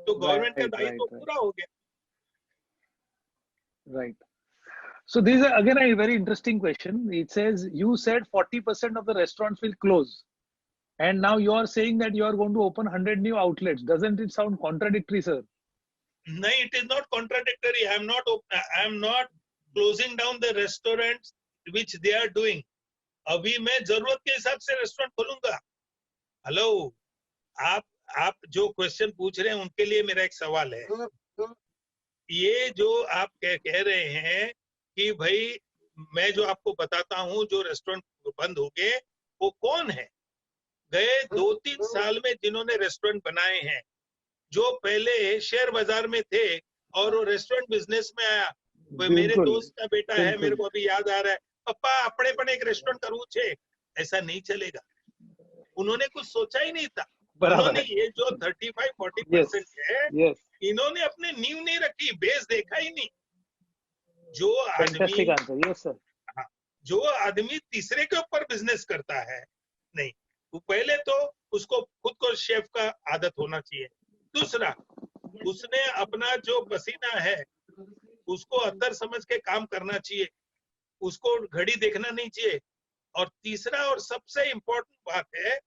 तो गवर्नमेंट का दायित्व पूरा हो गया। Right. So this is again a very interesting question. It says you said 40% of the restaurants will close, and now you are saying that you are going to open 100 new outlets. Doesn't it sound contradictory, sir? No, it is not contradictory. I am not closing down the restaurants which they are doing. अभी मैं जरूरत के हिसाब से restaurant खोलूंगा। Hello, आप जो question पूछ रहे हैं उनके लिए मेरा एक सवाल है। ये जो आप कह रहे हैं कि भाई मैं जो आपको बताता हूँ जो रेस्टोरेंट बंद हो गए, वो कौन है? गए 2-3 साल में जिन्होंने रेस्टोरेंट बनाए हैं, जो पहले शेयर बाजार में थे और वो रेस्टोरेंट बिजनेस में आया। मेरे दोस्त का बेटा है, मेरे को अभी याद आ रहा है, पप्पा अपने पण एक रेस्टोरेंट करूँ छे। ऐसा नहीं चलेगा, उन्होंने कुछ सोचा ही नहीं था। उन्होंने ये जो 35-40% है, इन्होंने अपने नींव नहीं रखी, बेस देखा ही नहीं। जो आदमी हाँ, जो आदमी तीसरे के ऊपर बिजनेस करता है, नहीं, वो पहले तो उसको खुद को शेफ का आदत होना चाहिए। दूसरा, उसने अपना जो पसीना है उसको अत्तर समझ के काम करना चाहिए, उसको घड़ी देखना नहीं चाहिए। और तीसरा और सबसे इम्पोर्टेंट बात है,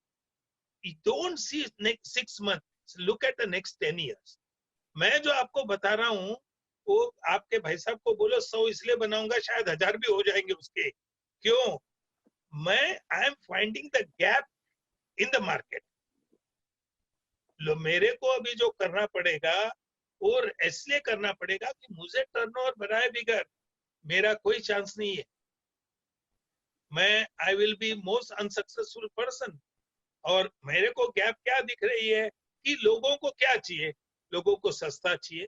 don't see next 6 months, look at the next 10 years। मैं जो आपको बता रहा हूँ वो आपके भाई साहब को बोलो 100 इसलिए बनाऊंगा, शायद 1000 भी हो जाएंगे उसके। क्यों? मैं I am finding the gap in the market. लो, मेरे को अभी जो करना पड़ेगा और इसलिए करना पड़ेगा कि मुझे टर्नओवर बनाए बिगर मेरा कोई चांस नहीं है। मैं आई will be most unsuccessful person. और मेरे को गैप क्या दिख रही है कि लोगों को क्या चाहिए? लोगों को सस्ता चाहिए,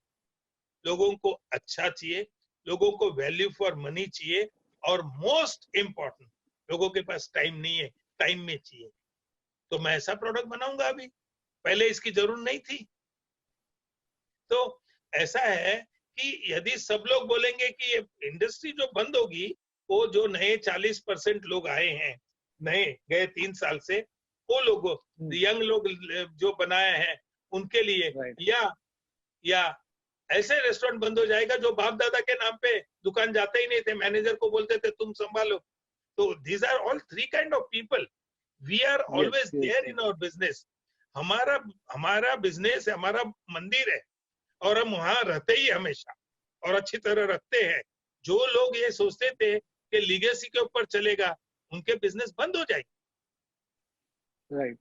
लोगों को अच्छा चाहिए, लोगों को वैल्यू फॉर मनी चाहिए, और मोस्ट इम्पोर्टेंट, लोगों के पास टाइम नहीं है, टाइम में चाहिए। तो मैं ऐसा प्रोडक्ट बनाऊंगा अभी, पहले इसकी जरूरत नहीं थी। तो ऐसा है कि यदि सब लोग बोलेंगे कि ये इंडस्ट्री जो बंद होगी, वो जो नए 40% लोग आए हैं नए गए 3 साल से, वो लोगों यंग लोग जो बनाए हैं उनके लिए, या ऐसे रेस्टोरेंट बंद हो जाएगा जो बाप दादा के नाम पे दुकान जाते ही नहीं थे, मैनेजर को बोलते थे तुम संभालो। तो these are all 3 kind of people. We are always there in our business. हमारा बिजनेस है, हमारा मंदिर है, और हम वहां रहते ही हमेशा और अच्छी तरह रखते हैं। जो लोग ये सोचते थे कि लीगेसी के ऊपर चलेगा, उनके बिजनेस बंद हो जाएगी। राइट।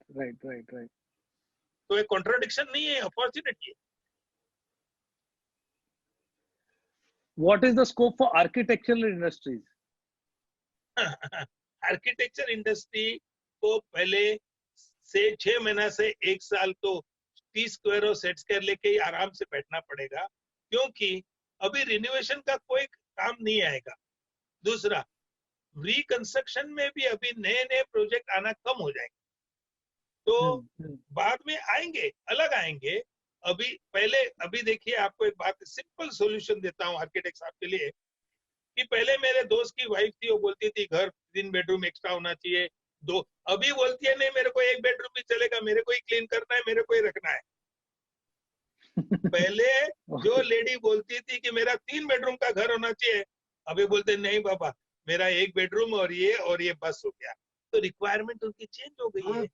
तो ये कॉन्ट्राडिक्शन नहीं है, अपॉर्चुनिटी है। What is the scope for architectural industries? Architecture industry को पहले से 6 महीना से 1 साल तो 30 स्क्वायर और सेट स्क्वायर लेके ही आराम से बैठना पड़ेगा, क्योंकि अभी रिनोवेशन का कोई काम नहीं आएगा। दूसरा, रिकंस्ट्रक्शन में भी अभी नए प्रोजेक्ट आना कम हो जाएंगे। तो बाद में आएंगे, अलग आएंगे। अभी देखिए, आपको एक बात, सिंपल सॉल्यूशन देता हूँ आर्किटेक्ट साहब के लिए, कि पहले मेरे दोस्त की वाइफ थी, वो बोलती थी घर 3 बेडरूम एक्स्ट्रा होना चाहिए, 2। अभी बोलती है नहीं, मेरे को 1 बेडरूम भी चलेगा, मेरे को ही क्लीन करना है, मेरे को ही रखना है। पहले जो लेडी बोलती थी कि मेरा 3 बेडरूम का घर होना चाहिए, अभी बोलते नहीं बाबा, मेरा 1 बेडरूम और ये बस हो गया। तो रिक्वायरमेंट उनकी चेंज हो गई है।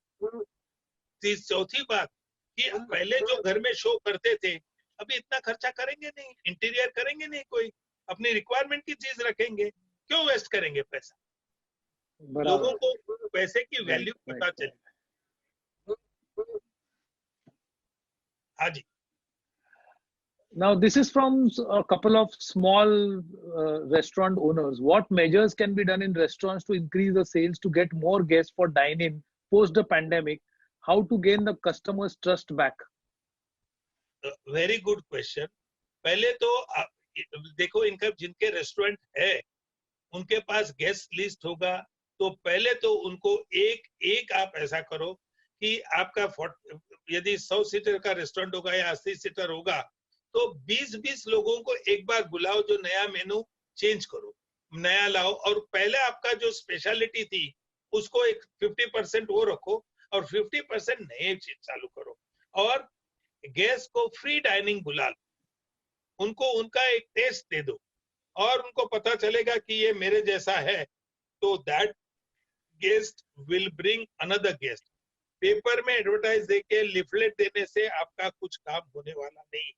चौथी बात कि पहले जो घर में शो करते थे, अभी इतना खर्चा करेंगे नहीं, इंटीरियर करेंगे नहीं, कोई अपनी रिक्वायरमेंट की चीज रखेंगे, क्यों वेस्ट करेंगे पैसा? लोगों को पैसे की वैल्यू पता चले। हाँ जी। Now this is from a couple of small restaurant owners. What measures can be done in restaurants to increase the sales, to get more guests for dine-in post the pandemic? How to gain the customers' trust back? Very good question. पहले तो देखो, इनका जिनके restaurant है उनके पास guest list होगा, तो पहले तो उनको एक आप ऐसा करो कि आपका यदि 100 सीटर का रेस्टोरेंट होगा या 80 सीटर होगा, तो 20-20 लोगों को एक बार बुलाओ, जो नया मेनू चेंज करो, नया लाओ, और पहले आपका जो स्पेशलिटी थी उसको एक 50% वो रखो और 50% नए चीज चालू करो। और गेस्ट को फ्री डाइनिंग बुला लो, उनको उनका एक टेस्ट दे दो, और उनको पता चलेगा कि ये मेरे जैसा है, तो that guest will bring another guest. Paper में एडवर्टाइज देके लिफलेट देने से आपका कुछ काम होने वाला नहीं।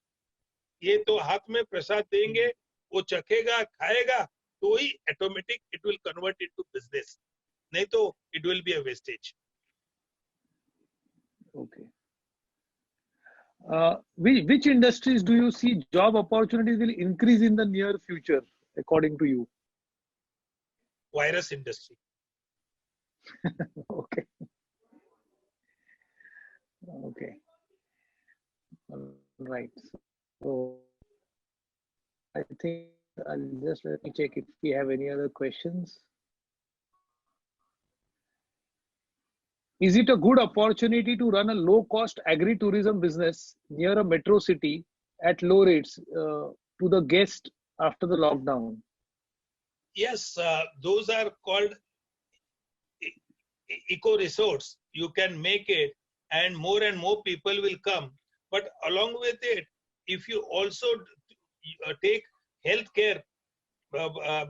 ये तो हाथ में प्रसाद देंगे, वो चखेगा, खाएगा, तो ही automatic it will convert into business. नहीं तो it will be a wastage. Okay. Which industries do you see job opportunities will increase in the near future, according to you? Virus industry. Okay. Okay. Right. So I think I'll just let me check if we have any other questions. Is it a good opportunity to run a low-cost agri-tourism business near a metro city at low rates to the guest after the lockdown? Yes, those are called eco resorts. You can make it, and more people will come. But along with it, if you also take healthcare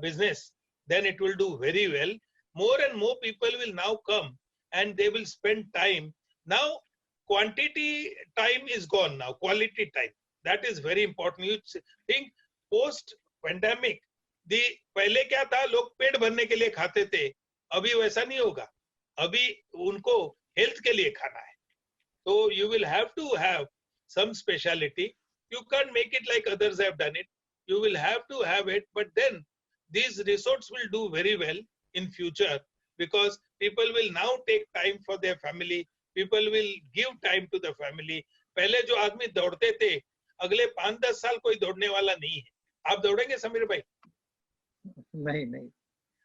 business, then it will do very well. More and more people will now come, and they will spend time. Now, quantity time is gone now, quality time. That is very important. You think post-pandemic, पहले क्या था, लोग पेट भरने के लिए खाते थे, अभी वैसा नहीं होगा, अभी उनको हेल्थ के लिए खाना है. So you will have to have some speciality. You can't make it like others have done it. You will have to have it, but then these resorts will do very well in future because people will now take time for their family. People will give time to the family. पहले जो आदमी दौड़ते थे, अगले 5-10 साल कोई दौड़ने वाला नहीं है. आप दौड़ेंगे समीर भाई? नहीं.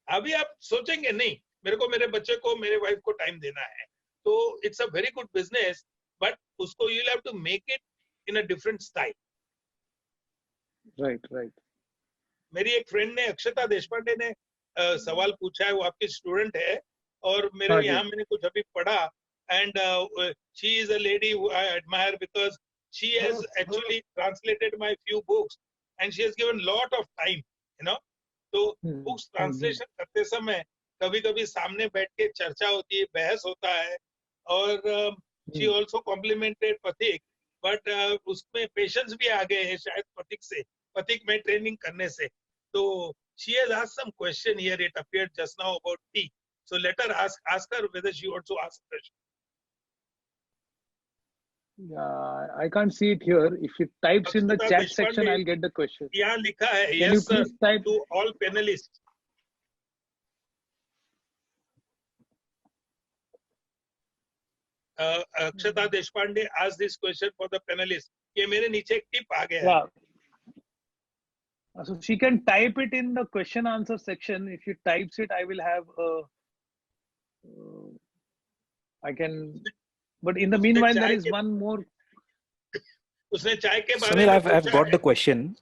अभी आप सोचेंगे नहीं, मेरे को मेरे बच्चे को मेरे वाइफ को टाइम देना है. तो it's a very good business, but उसको you'll have to make it in a different style. Right. मेरी एक फ्रेंड ने, अक्षता देशपांडे ने सवाल पूछा है, वो आपकी स्टूडेंट है और मेरे यहाँ मैंने कुछ अभी पढ़ा, and she is a lady who I admire because she has actually translated my few books and she has given lot of time, you know. तो बुक्स ट्रांसलेशन करते समय कभी-कभी सामने बैठ के चर्चा होती है, बहस होता है, और she also complimented pathik, but उसमें पेशेंस भी आ गए हैं शायद pathik में ट्रेनिंग करने से. तो she has asked some question here, it appeared just now about tea. So let her ask her whether she wants to ask a question. Yeah, I can't see it here. If it types in the chat section, I'll get the question. यहाँ लिखा है, Can yes you sir, please type? to all panelists. Akshata Deshpande asked this question for the panelists. ये मेरे नीचे एक tip आ गया. Yeah. So she can type it in the question answer section. If she types it, I will have I can. But in the meanwhile, there is one more. उसने चाय के बारे Samir, में I've got the question.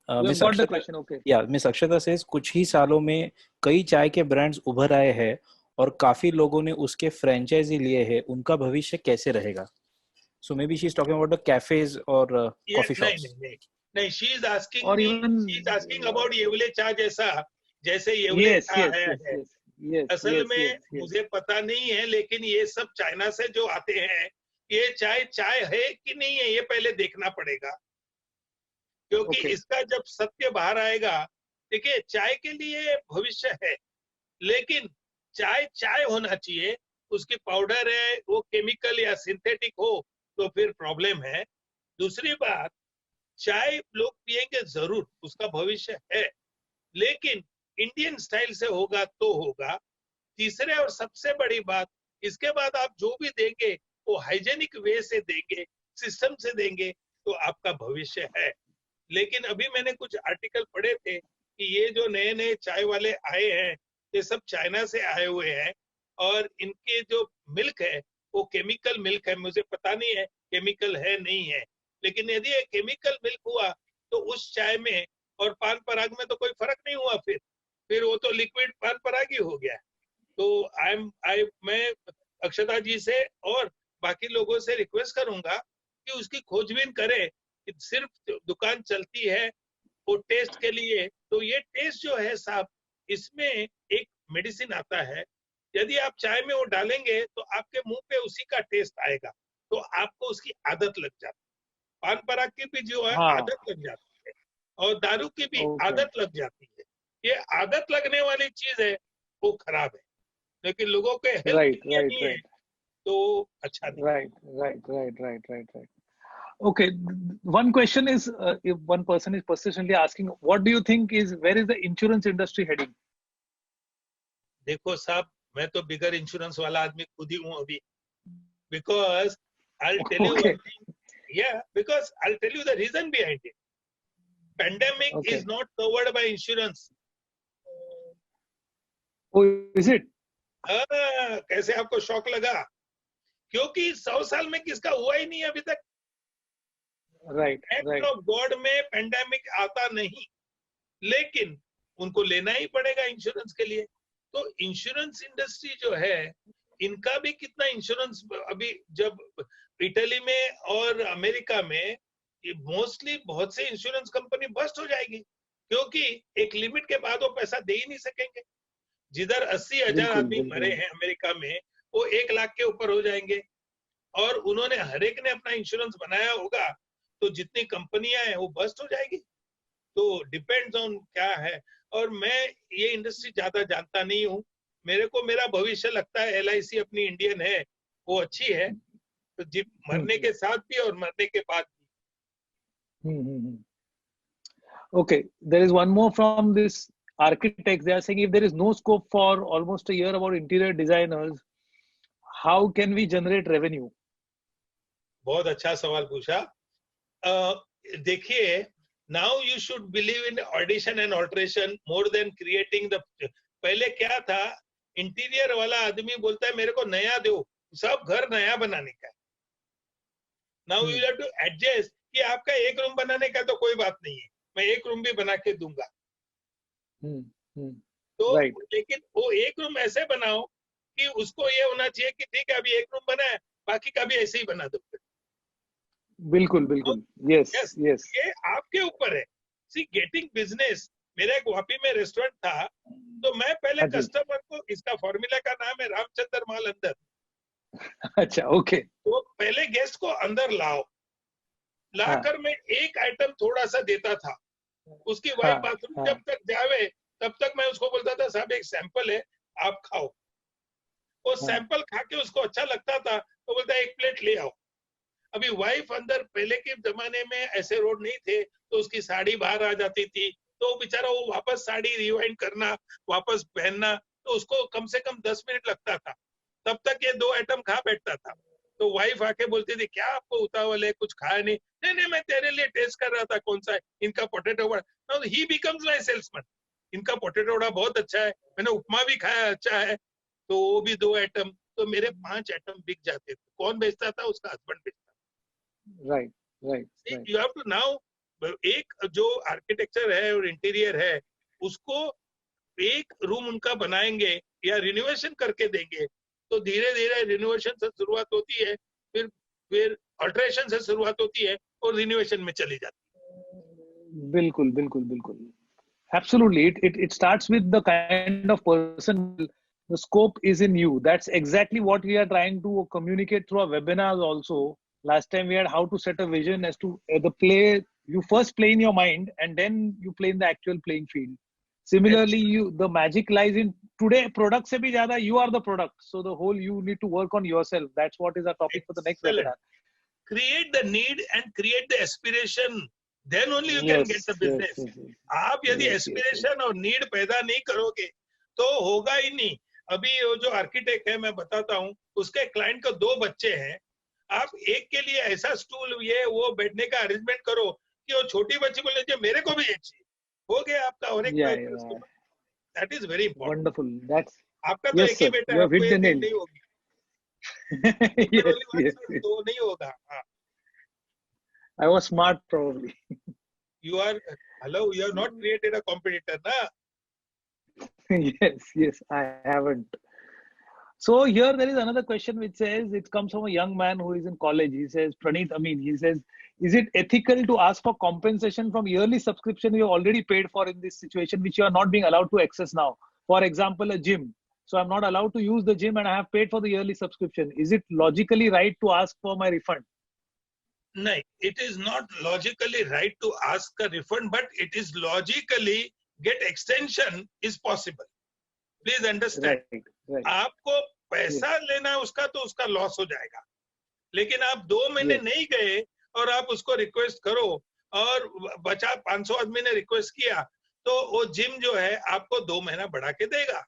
You have got the question, okay. Yeah, Miss Akshata says कुछ ही सालों में कई चाय के ब्रांड्स उभर आए हैं और काफी लोगों ने उसके फ्रेंचाइजी लिए हैं. उनका भविष्य कैसे रहेगा? So maybe she's talking about the cafes or coffee shops. नहीं, she is asking me. She is asking about Yewale चाय जैसे येवले चाय है. असल में मुझे पता नहीं है, लेकिन ये सब चाइना से जो आते हैं, ये चाय है कि नहीं है, ये पहले देखना पड़ेगा, क्योंकि इसका जब सत्य बाहर आएगा, देखिए चाय के लिए भविष्य है, लेकिन चाय होना चाहिए. उसकी पाउडर है, वो केमिकल या सिंथेटिक हो तो फिर प्रॉब्लम है. दूसरी बात, चाय लोग पिएंगे जरूर, उसका भविष्य है, लेकिन इंडियन स्टाइल से होगा तो होगा. तीसरे और सबसे बड़ी बात, इसके बाद आप जो भी देंगे वो हाइजेनिक वे से देंगे, सिस्टम से देंगे, तो आपका भविष्य है. लेकिन अभी मैंने कुछ आर्टिकल पढ़े थे कि ये जो नए चाय वाले आए हैं, ये सब चाइना से आए हुए हैं, और इनके जो मिल्क है वो केमिकल मिल्क है. मुझे पता नहीं है केमिकल है नहीं है, लेकिन यदि ये केमिकल मिल्क हुआ तो उस चाय में और पान पराग में तो कोई फर्क नहीं हुआ. फिर वो तो लिक्विड पान पराग ही हो गया. तो मैं अक्षता जी से और बाकी लोगों से रिक्वेस्ट करूंगा कि उसकी खोजबीन करें. सिर्फ दुकान चलती है वो टेस्ट के लिए, तो ये टेस्ट जो है साहब, इसमें एक मेडिसिन आता है. यदि आप चाय में वो डालेंगे तो आपके मुंह पे उसी का टेस्ट आएगा, तो आपको उसकी आदत लग जाती है. पान पराग की भी जो है आदत लग जाती है, और दारू की भी आदत लग जाती है. ये आदत लगने वाली चीज है, वो खराब है. लेकिन लोगों के हेल्थ Right, के लिए right, नहीं है, right, तो अच्छा नहीं। right. Okay, one question is, if one person is persistently asking, what do you think is, where is the insurance industry heading? देखो साहब, मैं तो बिगर इंश्योरेंस वाला आदमी खुद ही हूँ अभी, because I'll tell you Okay, one thing. Yeah, because I'll tell you the reason behind it. Pandemic okay. is not covered by insurance. Oh, is it? कैसे आपको शॉक लगा? क्योंकि 100 साल में किसका हुआ ही नहीं अभी तक। Right, act right. Of God में पेंडेमिक आता नहीं, लेकिन उनको लेना ही पड़ेगा इंश्योरेंस के लिए। तो इंश्योरेंस इंडस्ट्री जो है, इनका भी कितना इंश्योरेंस, अभी जब इटली में और अमेरिका में मोस्टली बहुत से इंश्योरेंस कंपनी बस्ट हो जाएगी, क्योंकि एक लिमिट के बाद वो पैसा दे ही नहीं सकेंगे। जिधर 80,000 बिल्कुल, आदमी बिल्कुल। मरे हैं अमेरिका में, वो 1 लाख के ऊपर हो जाएंगे, और उन्होंने हर एक ने अपना इंश्योरेंस बनाया होगा, तो जितनी कंपनियां हैं वो बस्ट हो जाएगी। तो डिपेंड्स ऑन क्या है। और मैं ये इंडस्ट्री ज्यादा जानता नहीं हूँ, मेरे को मेरा भविष्य लगता है LIC अपनी इंडियन है, वो अच्छी है, तो मरने के साथ भी और मरने के बाद भी। Okay, there is one more from this architects. They are saying if there is no scope for almost a year about interior designers, how can we generate revenue? बहुत अच्छा सवाल पूछा। देखिए, now you should believe in audition and alteration more than creating the. पहले क्या था, interior वाला आदमी बोलता है मेरे को नया दो, सब घर नया बनाने का है। Now you have to adjust कि आपका एक रूम बनाने का तो कोई बात नहीं है, मैं एक रूम भी बना के दूंगा। तो लेकिन वो एक रूम ऐसे बनाओ कि उसको ये होना चाहिए कि ठीक है अभी एक रूम बना है, बाकी का भी ऐसे ही बना दो। बिल्कुल बिल्कुल, यस यस, ये आपके ऊपर है। सी गेटिंग बिजनेस, मेरा एक वापी में रेस्टोरेंट था, तो मैं पहले कस्टमर को, इसका फॉर्मूला का नाम है रामचंद्र माल अंदर। अच्छा, ओके। तो पहले गेस्ट को अंदर लाओ, लाकर मैं एक आइटम थोड़ा सा देता था, उसकी वाइफ बाथरूम जब तक जावे तब तक मैं उसको बोलता था साहब एक सैंपल है आप खाओ। वो सैंपल खा के उसको अच्छा लगता था तो बोलता एक प्लेट ले आओ। अभी वाइफ अंदर, पहले के जमाने में ऐसे रोड नहीं थे, तो उसकी साड़ी बाहर आ जाती थी, तो बेचारा वो वापस साड़ी रिवाइंड करना, वापस पहनना, तो उसको कम से कम 10 मिनट लगता था। तब तक ये 2 आइटम खा बैठता था। तो वाइफ आके बोलती थी क्या आपको उतावल है, कुछ खाया नहीं? नहीं मैं तेरे लिए टेस्ट कर रहा था कौन सा है, इनका potato vada. Now he becomes my salesman, इनका पोटैटो वड़ा बहुत अच्छा है, मैंने उपमा भी खाया अच्छा है, तो वो भी 2 आइटम, तो मेरे 5 आइटम बिक जाते थे। कौन बेचता था? उसका हस्बैंड बेचता। Right. You have to now, एक जो आर्किटेक्चर है और इंटीरियर है, उसको एक रूम उनका बनाएंगे या रिनोवेशन करके देंगे, तो धीरे धीरे रिनोवेशन से शुरुआत होती है, फिर अल्टरेशन से शुरुआत होती है और रिनोवेशन में चली जाती है। बिल्कुल। Absolutely, it starts with the kind of person. The scope is in you. That's exactly what we are trying to communicate through our webinars also. Last time we had how to set a vision as to the play. You first play in your mind and then you play in the actual playing field. Similarly, the magic lies in today. Product se bhi zyada, you are the product. So the whole, you need to work on yourself. That's what is our topic for the next webinar. Create the need and create the aspiration. Then only you can get the business. आप यदि aspiration और need पैदा नहीं करोगे तो होगा ही नहीं। अभी वो जो आर्किटेक्ट है, मैं बताता हूँ, उसके क्लाइंट को 2 बच्चे हैं, आप एक के लिए ऐसा स्टूल ये वो बैठने का अरेंजमेंट करो कि वो छोटी बच्ची बोले जो मेरे को भी ये चाहिए, हो गया आपका। और एक that is very important. Wonderful, that's आपका तो एक ही बेटा है, आपको ये नहीं होगी। तो नहीं होगा। I was smart probably. You are not created a competitor, na? Yes, I haven't. So here there is another question which says, it comes from a young man who is in college. He says, Praneeth Amin, he says, is it ethical to ask for compensation from yearly subscription you already paid for in this situation, which you are not being allowed to access now? For example, a gym. So I'm not allowed to use the gym and I have paid for the yearly subscription. Is it logically right to ask for my refund? No, it is not logically right to ask a refund, but it is logically get extension is possible. Please understand. right. आपको पैसा लेना उसका तो उसका loss हो जाएगा, लेकिन आप 2 महीने Yes. नहीं गए और आप उसको रिक्वेस्ट करो और बचा 500 आदमी ने रिक्वेस्ट किया, तो वो जिम जो है आपको 2 महीना बढ़ा के देगा,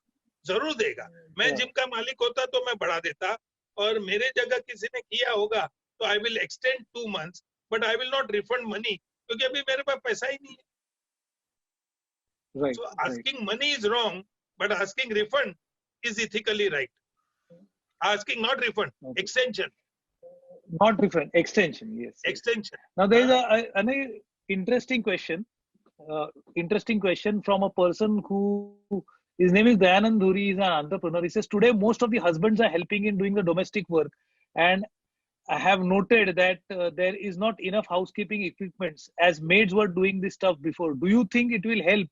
जरूर देगा. मैं Yeah. जिम का मालिक होता तो मैं बढ़ा देता, और मेरे जगह किसी ने किया होगा तो I will extend 2 months, but I will not refund money, क्योंकि अभी मेरे पास पैसा ही नहीं है. Right. So Right. asking money is wrong, but asking refund is ethically right. Asking not refund, Okay. extension. Not different. Extension. Yes. Yes. Extension. Now there is an interesting question. Interesting question from a person who his name is Dayanand Dhuri. He's an entrepreneur. He says today most of the husbands are helping in doing the domestic work, and I have noted that there is not enough housekeeping equipments as maids were doing this stuff before. Do you think it will help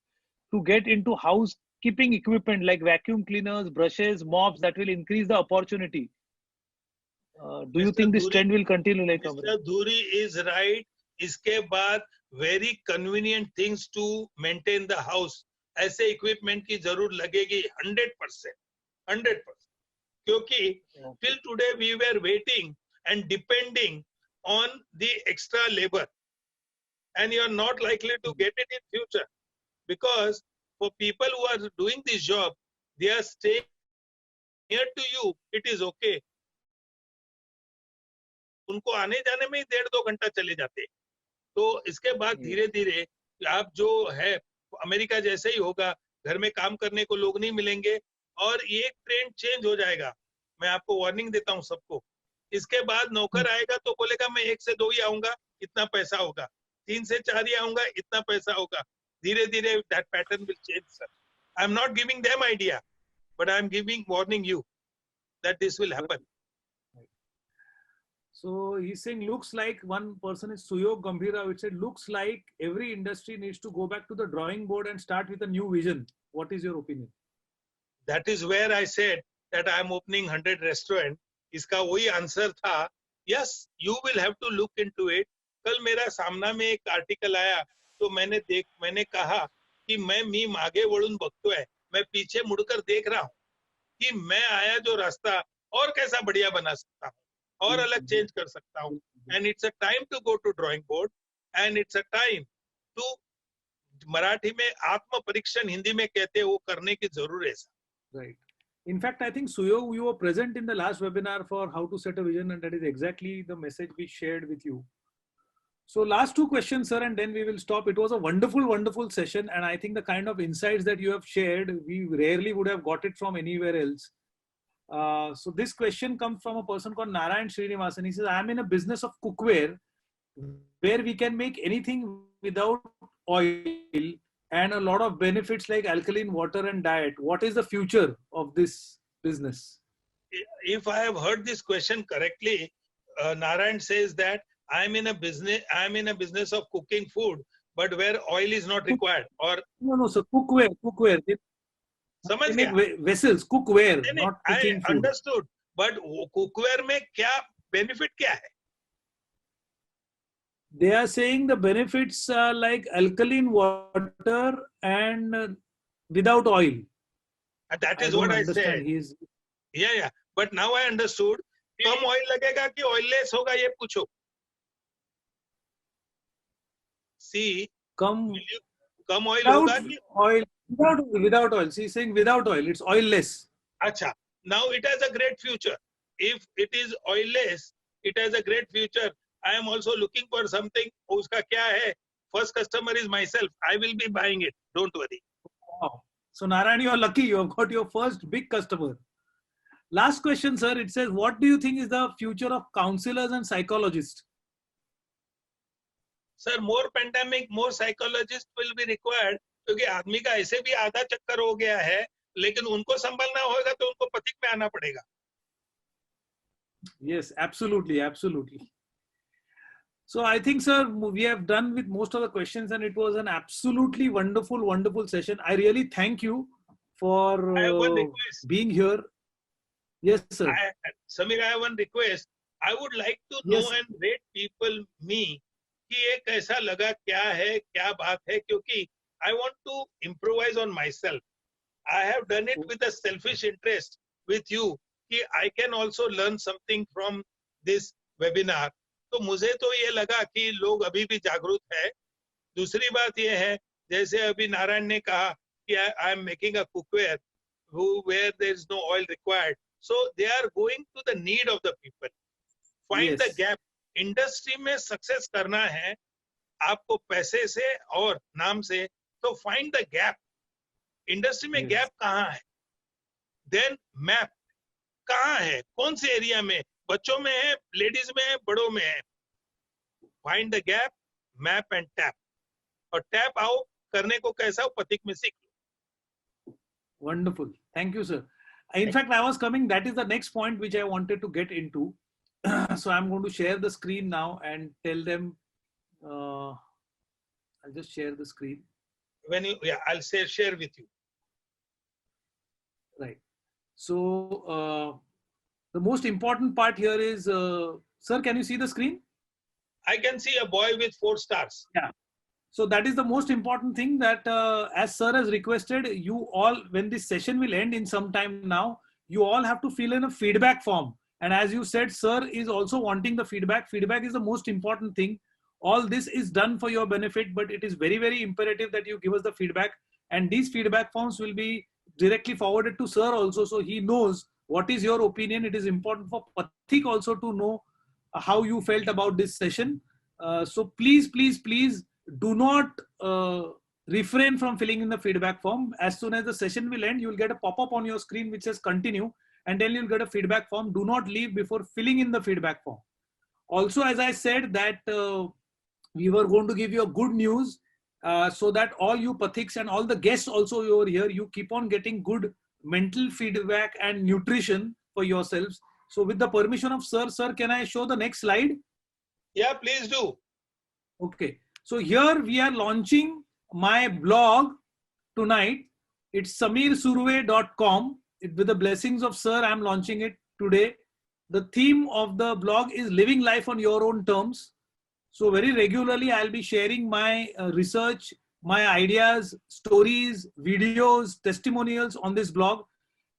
to get into housekeeping equipment like vacuum cleaners, brushes, mops that will increase the opportunity? Do you Mr. think this Dhuri- trend will continue like Mr. Dhuri is right. इसके बाद very convenient things to maintain the house. ऐसे equipment की जरूर लगेगी 100%. 100%. क्योंकि till today we were waiting and depending on the extra labor, and you are not likely to get it in future, because for people who are doing this job, they are staying near to you. It is okay. उनको आने जाने में ही 1.5-2 घंटा चले जाते हैं. तो इसके बाद धीरे धीरे आप जो है अमेरिका जैसे ही होगा, घर में काम करने को लोग नहीं मिलेंगे और ये ट्रेंड चेंज हो जाएगा. मैं आपको वार्निंग देता हूं सबको. इसके बाद नौकर आएगा तो बोलेगा मैं 1 से 2 ही आऊंगा, इतना पैसा होगा. 3 से 4 ही आऊंगा, इतना पैसा होगा. धीरे धीरे that pattern will change sir. I am not giving them idea, but I am giving warning you that this will happen. So he's saying, looks like, one person is Suyog Gambhira, which said, looks like every industry needs to go back to the drawing board and start with a new vision. What is your opinion? That is where I said that I am opening 100 restaurant. इसका वही answer था. Yes, you will have to look into it. कल मेरा सामना में एक article आया तो मैंने कहा कि मैं मी मागे वळून बघतोय, मैं पीछे मुड़कर देख रहा हूँ कि मैं आया जो रास्ता और कैसा बढ़िया बना सकता हूँ और अलग चेंज कर सकता हूँ. And it's a time to go to drawing board, and it's a time to, Marathi में आत्म परीक्षण हिंदी में कहते हैं, वो करने की जरूर है. Right. In fact, I think Suyog, you were present in the last webinar for how to set a vision, and that is exactly the message we shared with you. So last 2 questions, sir, and then we will stop. It was a wonderful, wonderful session. And I think the kind of insights that you have shared, we rarely would have got it from anywhere else. So this question comes from a person called Narayan Srinivasan. He says, I'm in a business of cookware where we can make anything without oil and a lot of benefits like alkaline water and diet. What is the future of this business? If I have heard this question correctly, Narayan says that I'm in a business of cooking food, but where oil is not required. Or no, sir, cookware. समझ They make गया? vessels, cookware, नहीं, not I cooking food. understood, but cookware में क्या benefit क्या है? They are saying the benefits are like alkaline water and without oil. And that I is don't what I understand. said. He's Yeah. But now I understood. Come oil लगेगा कि oilless होगा ये पूछो. See, come कम oil without होगा कि oil. Without oil. She's saying without oil. It's oilless. अच्छा. Now it has a great future. If it is oilless, it has a great future. I am also looking for something. उसका क्या है? First customer is myself. I will be buying it. Don't worry. Wow. So Narayan, you are lucky. You have got your first big customer. Last question, sir. It says, what do you think is the future of counselors and psychologists? Sir, more pandemic, more psychologists will be required. क्योंकि आदमी का ऐसे भी आधा चक्कर हो गया है, लेकिन उनको संभालना होगा तो उनको पथिक में आना पड़ेगा. Yes, absolutely, absolutely. So I think, sir, we have done with most of the questions, and it was an absolutely wonderful, wonderful session. I really thank you for I have one request. being here. Yes, sir. Samir, I have one request. I would like to know and rate people me कि ये कैसा लगा, क्या है, क्या बात है, क्योंकि I want to improvise on myself. I have done it with a selfish interest with you कि I can also learn something from this webinar. तो मुझे तो ये लगा कि लोग अभी भी जागरूक है. दूसरी बात ये है, जैसे अभी नारायण ने कहा कि I am making a cookware where there is no oil required. So they are going to the need of the people. Find the gap. Industry में सक्सेस करना है आपको पैसे से और नाम से, तो फाइंड द गैप. इंडस्ट्री में गैप कहाँ है, देन मैप कहाँ है, कौन से एरिया में, बच्चों में है, लेडीज में है, बड़ों में है. Find the gap, map and tap. और टैप आओ करने को कैसा हो, पथिक में सीख लो. Wonderful. Thank you, sir. In fact, I was coming, that is the next point which I wanted to get into. So I'm going to share the screen now and tell them, I'll just share the screen. When you, yeah, I'll share with you. Right. So the most important part here is, sir, can you see the screen? I can see a boy with 4 stars. Yeah. So that is the most important thing, that as sir has requested, you all, when this session will end in some time now, you all have to fill in a feedback form. And as you said, sir is also wanting the feedback. Feedback is the most important thing. All this is done for your benefit, but it is very, very imperative that you give us the feedback. And these feedback forms will be directly forwarded to sir also, so he knows what is your opinion. It is important for Pathik also to know how you felt about this session. So please, please, please do not refrain from filling in the feedback form. As soon as the session will end, you will get a pop-up on your screen which says continue, and then you'll get a feedback form. Do not leave before filling in the feedback form. Also, as I said that we were going to give you a good news, so that all you Pathiks and all the guests also over here, you keep on getting good mental feedback and nutrition for yourselves. So with the permission of sir, can I show the next slide? Yeah, please do. Okay. So here we are launching my blog tonight. It's samirsurve.com. With the blessings of sir, I'm launching it today. The theme of the blog is living life on your own terms. So very regularly, I'll be sharing my research, my ideas, stories, videos, testimonials on this blog.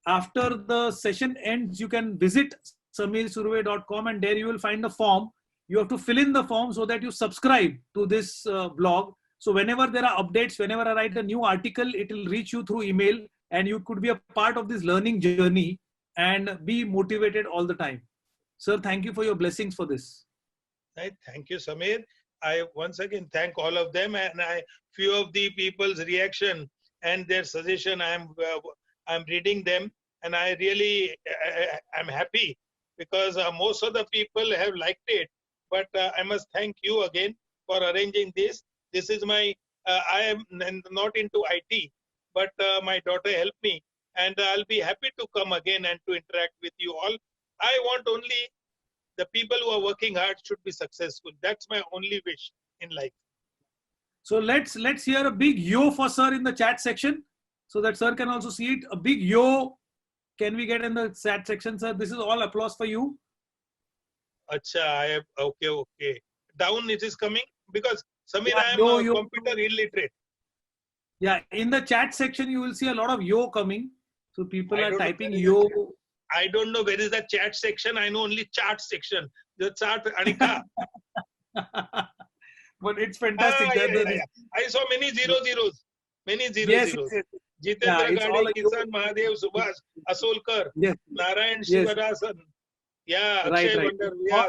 After the session ends, you can visit samirsurve.com, and there you will find a form. You have to fill in the form so that you subscribe to this blog. So whenever there are updates, whenever I write a new article, it will reach you through email, and you could be a part of this learning journey and be motivated all the time. Sir, thank you for your blessings for this. Right. Thank you, Samir. I once again thank all of them, and few of the people's reaction and their suggestion, I'm reading them, and I really I'm happy because most of the people have liked it. But I must thank you again for arranging this. This is my I am not into IT, but my daughter helped me, and I'll be happy to come again and to interact with you all. I want only the people who are working hard should be successful. That's my only wish in life. So let's hear a big yo for sir in the chat section, so that sir can also see it. A big yo. Can we get in the chat section, sir? This is all applause for you. Acha, I have, okay. Down it is coming because Samir, Yeah, I am computer illiterate. Yeah, in the chat section you will see a lot of yo coming. So people are typing yo. I don't know where is the chat section. I know only chart section. The chart Anika. But it's fantastic. I saw many zeros. Many zeros. Yes. Jitendra Gade, Kisan Mahadev, Subhash, Asolkar, Narayan Shivarasan. Yeah, right. Wonder, yeah,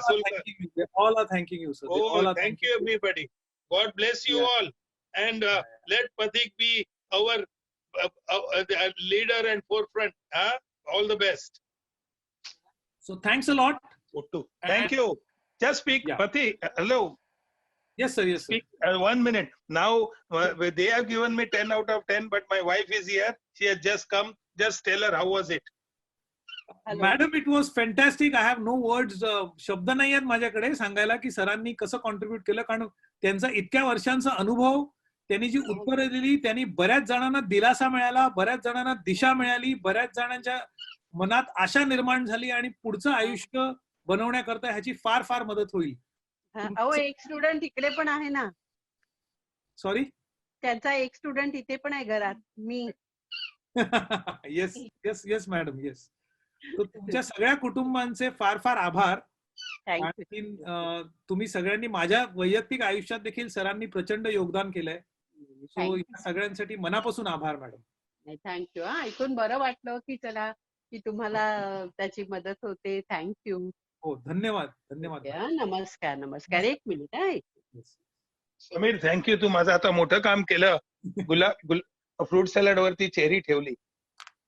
all are thanking you, sir. Oh, thank you, everybody. God bless you all. And let Pathik be our leader and forefront. All the best. So thanks a lot. Thank you. Just speak, Pathik. Hello. Yes, sir. Speak, 1 minute. Now, they have given me 10 out of 10, but my wife is here. She has just come. Just tell her, how was it? Madam, it was fantastic. I have no words. शब्द नाही आहेत माझ्याकडे सांगायला की सरांनी कसं contribute केलं, कारण त्यांचा इतक्या वर्षांचा अनुभव, त्यांनी जी उत्तरं दिली, त्यांनी बऱ्याच जणांना दिलासा मिळाला, बऱ्याच जणांना दिशा मिळाली, बऱ्याच जणांच्या मनात आशा निर्माण झाली, आणि पुढचं आयुष्य बनवण्याकरता ह्याची फार फार मदत होईल. अहो, एक स्टुडंट इकडे पण आहे ना. सॉरी, त्याचा एक स्टुडंट इथे पण आहे घरात. मी yes yes yes madam yes. तर तुमच्या सगळ्या कुटुंबांचे फार फार आभार. थँक्यू. आणखीन तुम्ही सगळ्यांनी माझ्या वैयक्तिक आयुष्यात देखील सरांनी प्रचंड योगदान केलंय. सो Thank या सगळ्यांसाठी मनापासून आभार मॅडम. थँक्यू. हा, ऐकून बरं वाटलं की चला की तुम्हाला त्याची मदत होते. थँक्यू. हो धन्यवाद धन्यवाद. नमस्कार नमस्कार. एक मिनिट हा. Yes. समीर थँक्यू. तू माझं आता मोठं काम केलं. फ्रूट सॅलड वरती चेरी ठेवली.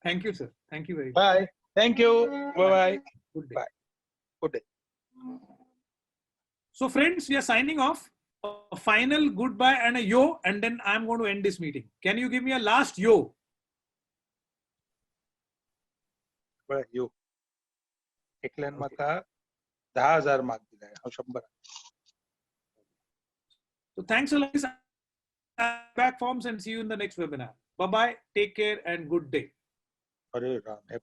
Thank you sir. Thank you very much. Bye. Thank you. Bye. Good day. Bye. Good day. So friends, we are signing off. A final goodbye and a yo, and then I'm going to end this meeting. Can you give me a last yo? बरं येऊ. एकल्यान म्हाका 10,000 mark दिलाय. हांव 100. So thanks a lot. Back forms and see you in the next webinar. Bye bye. Take care and good day. अरे राम. हे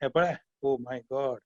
पळय. Oh my God.